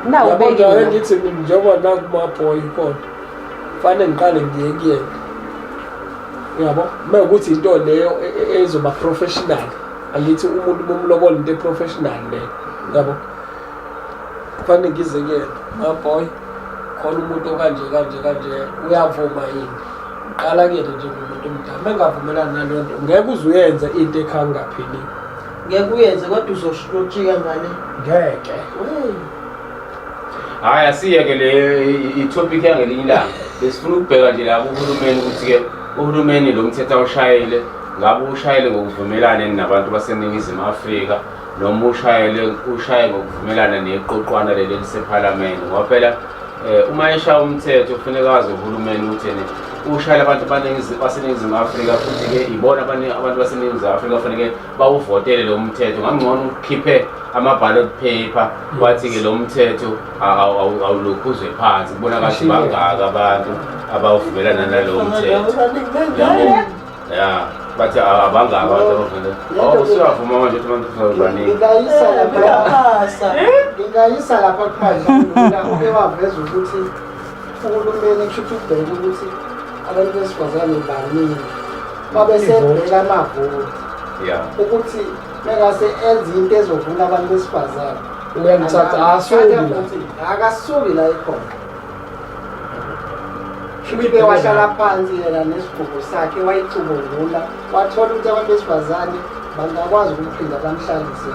nawo ubekiwe Ngithi njengoba nakuma-boy khona kufanele ngiqale ngiye kuyena. Yabo mekuthi into leyo ezoba professional angithi umuntu bomlobola into professional leyo yabo kufanele ngize kuyena boy khona umuntu okanje uyavuma yini qala kuyena nje umuntu omdala mengavumelana naloo nto ngeke uzuyenza into ekhangapheliwe ngeke uyenze kodwa uzoshilotshika ngale ngeke Hayi asiyeke le i-topic yangelinye ilanga. Besifuna ukubheka nje la kuhulumeni ukuthi ke uhulumeni lo mthetho awushayele ngabe ushayele ngokuvumelana nabantu baseNingizimu Afrika noma ushaye ngokuvumelana neqoqwana leli liseParliament ngoba phela uma eshaya umthetho kufanele kazi uhulumeni ukuthi ushayela abantu baseNingizimu Afrika futhi ke ibona abantu baseNingizimu Afrika kufanele bawuvotele lo mthetho ngangcono ukhiphe ama-ballot paper wathi ke lo mthetho awulokhuzwe phansi kubona kahle bangaka abantu abawuvumelana nalowo mthetho ya bathi abangaka abantu abavumela usuyavuma manje ukuthi abantu bazobaningi ngingayisa lapha kumanje ube waveza ukuthi uhulumeni kusho ukuthi ubheke ukuthi abantu besifazane baningi babesebheka amavoti ukuthi mengase enze into ezovuna abantu besifazane uyangithatha akasuki la ikhona Shibe wahlala phansi yena nesigubo sakhe wayicubungula wathola ukuthi abantu besifazane bangakwazi ukuphinda bamhlalise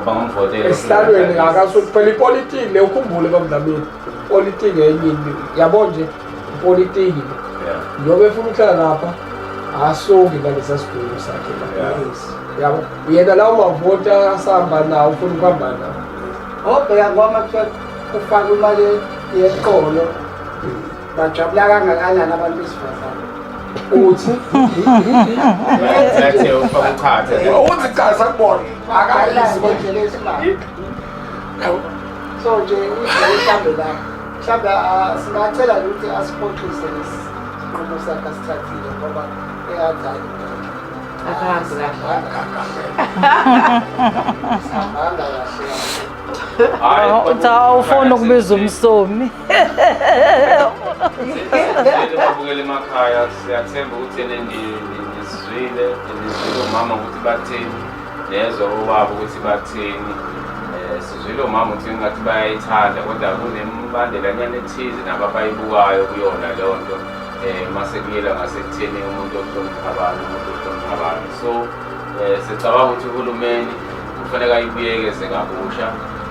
bangamvotela esihlalweni akasuthi phela ipolitiki le ukhumbule kaMdlamini ipolitiki enye yabo nje ipolitiki njengoba efuna ukuhlala lapha asuki ngalesa sigulu sakhe yabo yena lawo mavota asihamba nawo ufuna ukuhamba nawo obheka ngoba kuthiwa kufakwa imali yeqolo bajabula kangakanani abantu besifazane uthi ethe ufaka ukhatha uthi cha sakubona akayizi ngendlela esimanje so nje mhlambe la mhlambe singacela ukuthi asiphoxise lesinqumo sakhe asithathile ngoba eyazayo uthi awufuna ukubiza umsomi babukela emakhaya siyathemba ukuthi nizwile umama ukuthi bathini nezwa obaba ukuthi bathini sizwile umama ukuthi ngathi bayayithanda kodwa kunembandelanyana ethize nabo abayibukayo kuyona leyo nto mase kuyela ngasekutheni umuntu ohlonipha abantu so sicabanga ukuthi uhulumeni kufanele ayibuyekeze kabusha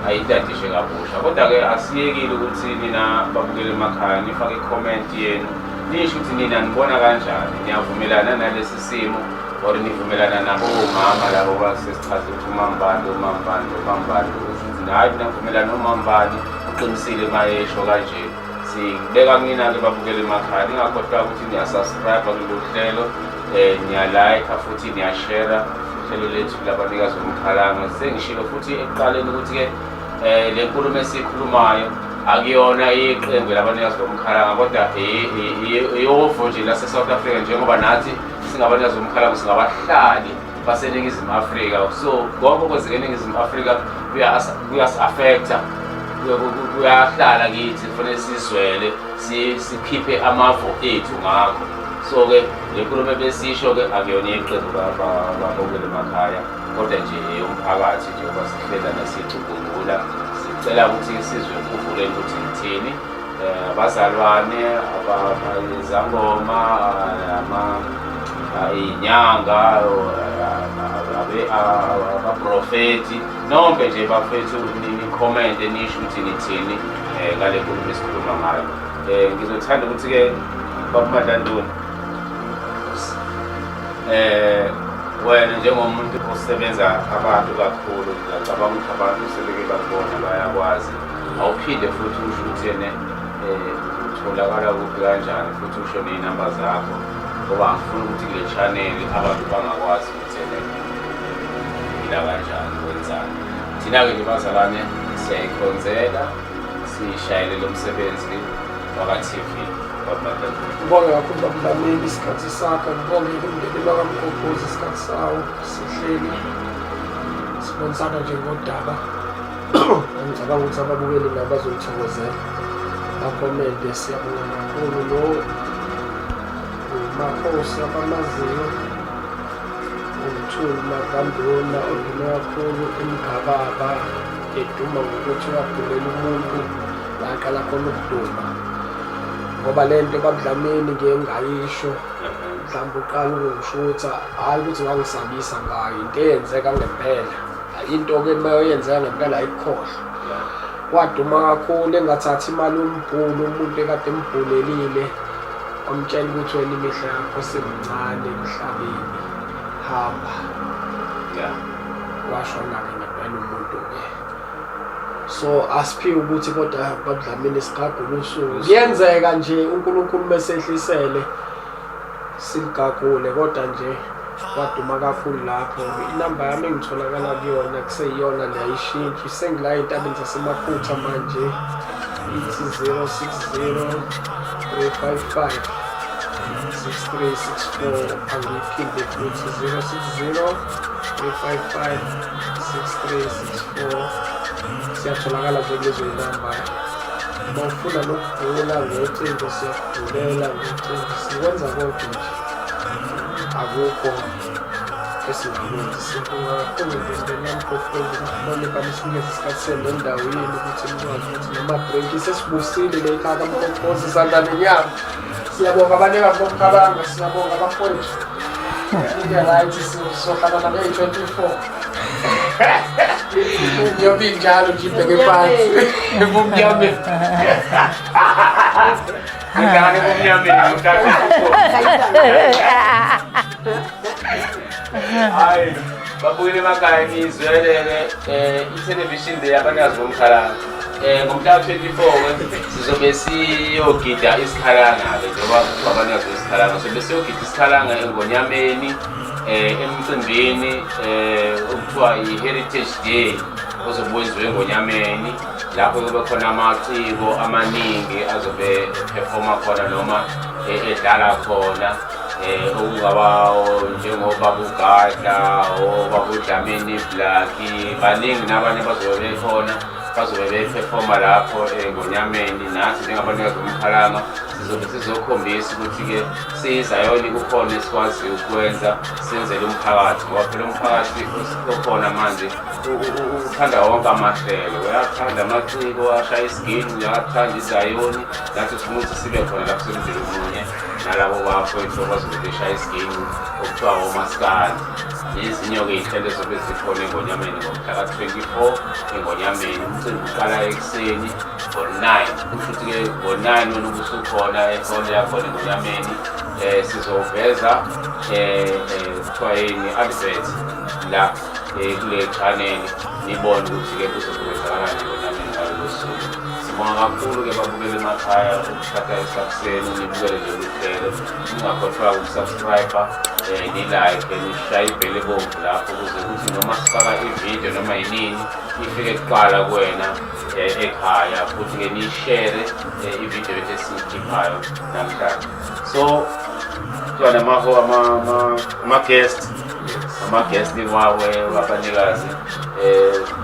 ayitadishe kabusha kodwa-ke asiyekile ukuthi nina babukele emakhaya nifake i-comment yenu nisho ukuthi nina nibona kanjani niyavumelana nalesi simo or nivumelana nabo omama labo basesichaze ukuthi umambani ukuthi nayi niyavumelana nomambani uqinisile mayesho kanje sibeka mina-ke babukele emakhaya ningakhohlwa ukuthi niyasubscribe kulolu hlelo niyalike futhi niyashare uhlelo lethu labanikazi bomkhalanga sengishilo futhi ekuqaleni ukuthi-ke le nkulumo esiyikhulumayo akuyona iqembu labanikazi bomkhalanga kodwa eyovo nje lase-South Africa njengoba nathi singabanikazi bomkhalanga singabahlali baseNingizimu Afrika so konke okwenzeka eNingizimu Afrika kuyasi-affecta kuyahlala kithi kufanele sizwele sikhiphe amavo ethu ngakho so-ke le nkulumo ebesisho-ke akuyona iqembu babukele emakhaya kodwa nje eyomphakathi njengoba sihlela nasicubungula cela ukuthi sizwe uvule ukuthi ngithini abazalwane abazangoma inyanga abaprofeti nonke nje bafethu ni-comment nisho ukuthi nithini ngale nkulumo esikhuluma ngayo. Ngizothanda ukuthi-ke bakuMadlandoni wena njengomuntu osebenza abantu kakhulu ngiyacabanga ukuthi abantu sebeke bakubona bayakwazi awuphinde futhi usho ukuthi yena utholakala kuphi kanjani futhi usho ney'namba zakho ngoba ngifuna ukuthi kule channel abantu bangakwazi ukuthi yena ila kanjani wenzani. Thina-ke nje bazalwane siyayikhonzela siyishayele lo msebenzi waka-TV. Ngibonge kakhulu bakulameli isikhathi sakho, ngibonge umndeni bakaMgobhozi isikhathi sawo sihleli sibonisana nje ngodaba. Ngicabanga ukuthi ababukeli nabo bazolithokozela bakomente. Siyabonga kakhulu lo Makhosi abamaziyo uMthuli Madlandoni odume kakhulu eMgababa eduma ngokuthi uyagulela umuntu laqala khona ukuduma ngoba lento babuDlamini ngeke ngayisho mhlawumbe uqala ukungishutha hayi ukuthi ngangisabisa ngayo into eyenzeka ngempela into-ke mayenzeka ngempela ayikhohlwa waduma kakhulu engathathi imali yombhulu umuntu ekade embhulelile amtshela ukuthi wena imihla yakho semncane emhlabeni hamba washona-ke ngempela umuntu-ke. So asiphiwe ukuthi kodwa babuDlamini sigagule usuku kuyenzeka nje uNkulunkulu mesehlisele sigagule kodwa nje waduma kakhulu lapho. Inamba yami engitholakala kuyona kuseyiyona leyayishintshi sengila ey'ntabeni zasemaphutha manje ithi 060 355 6364 angiyiphinde futhi 060 355 6364 siyatholakala nje kulezo y'namba. Bawufuna nokugula ngocingo siyakugulela ngocingo sikwenza konke nje akukho esingakwenzi. Sibonga kakhulu emndeni kaMgobhozi ukubona bamsinikeza isikhathi senu endaweni ukuthi nikwazi ukuthi nama-break sesibusile leyikhaya kaMgobhozi isandla nenyama. Siyabonga abanikazi bomkhabanga, siyabonga abafowethu ike-right sizohlangana ngeyi-24 ngiyobe injalo nje ibheke phansi ebumnyameni ngidlane ebumnyameni hayi babukeli emakhaya nizwelele ithelevishini le yabanikazi bomkhalanga ngomhla 24 sizobe siyogida isikhalanga-ke njengoba abanikazi besikhalanga sobe siyogida isikhalanga eNgonyameni emcimbini okuthiwa i-Heritage Day ozobe wenziwe eNgonyameni. Lapho kube khona amaciko amaningi azobe ephefoma khona noma edlala khona okungaba njengobaba uGadla obabuDlamini Black baningi nabanye bazobe bekhona bazobe bephefoma lapho eNgonyameni. Nathi njengabanikazi bomkhalanga sizobe sizokhombisa ukuthi-ke siyiZayoni kukhona esikwaziyo ukwenza senzele umphakathi ngoba phela umphakathi okhona manje uthanda wonke amahlelo, uyathanda amaciko ashaya isigini, uyathanda iZayoni. Nathi sifuna ukuthi sibe khona lapho semndeni omunye nalabo bafowethu abazobe beshaya isigini okuthiwa omaskandi. Ezinye-ke iy'hlelo ezobe zikhona eNgonyameni ngomhla ka-24 eNgonyameni. Umcimbi uqala ekuseni ngo-9 kusho ukuthi-ke ngo-9 wena ubusukhona ehholo yakhona eNgonyameni. Sizoveza kuthiwa yini advert la kule channel nibone ukuthi-ke kuzokwenzakalani eNgonyameni ngalolo suku. Sibonga kakhulu-ke babukeli emakhaya ukuthatha esakuseni nibukele lolu hlelo. Ningakhohlwa ukusubscribe ni-like nishaye ibhele ebomvu lapho ukuze kuthi noma sifaka ividiyo noma yinini ifike kuqala kuwena ekhaya futhi-ke niyishere ividiyo yethu esiyikhiphayo namhlanje. So kuthiwa ama-guest wabanikazi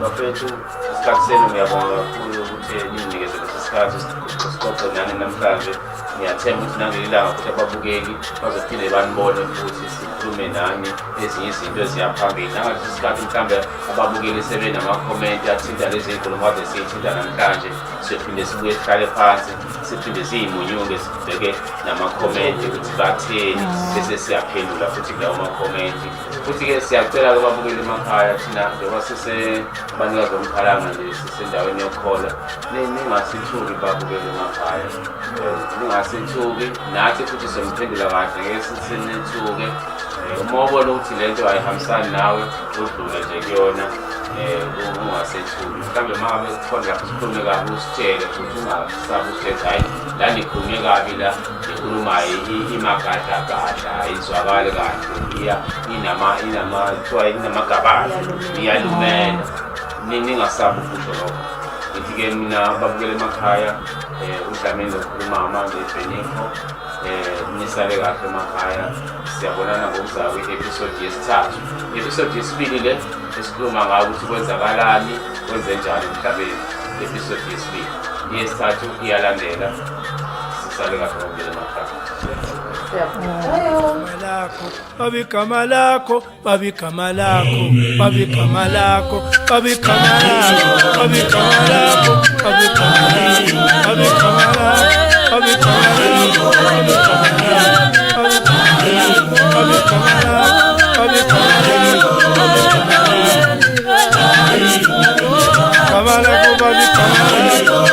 bafethu isikhathi senu ngiyabonga kakhulu ukuthi ninikeze lesi sikhathi sixoxe nani namhlanje ngiyathemba ukuthi nangelilanga futhi ababukeli bazophinde banibone futhi sikhulume nani ezinye izinto eziyaphambili nangalesi sikhathi mhlawumbe ababukeli sebenamakhomenti athinta lezi nkulumo kade siyithinta namhlanje siyophinde sibuye sihlale phansi siphinde siyimunyunge sibheke namakhomenti ukuthi batheni bese siyaphendula futhi kulawo makhomenti futhi-ke siyacela-ke ababukeli emakhaya thina njengoba sisebanikazi bomkhalanga nje sisendaweni yokukholwa ningasithuki babukeli emakhaya ningasithuki nathi futhi somphendula kahle ngeke sithi nithuke uma ubona ukuthi lento ayihambisani nawe udlule nje kuyona ungasethuki mhlawumbe uma ngabe khona lapho sikhulume kabi usitshele futhi ungasabi usithethe hayi la nikhulume kabi la nikhulumayo imagadagada ayizwakali kahle inamagabane iyalumela ningasabi ukusho lokho ngithi-ke mina babukela emakhaya uDlamini lokhuluma manje eBenikho nisale kahle emakhaya siyabonana ngokuzayo kwi-episode yesithathu i-episode yesibili le esikhuluma ngayo ukuthi kwenzakalani kwenzenjani emhlabeni i-episode yesibili yesithathu iyalandela sisale kahle ngokubukela emakhaya babigama lakho babigama lakho babigama lakho babigama lakho babigama lakho babigama lakho babigama lakho babigama lakho babigama lakho babigama lakho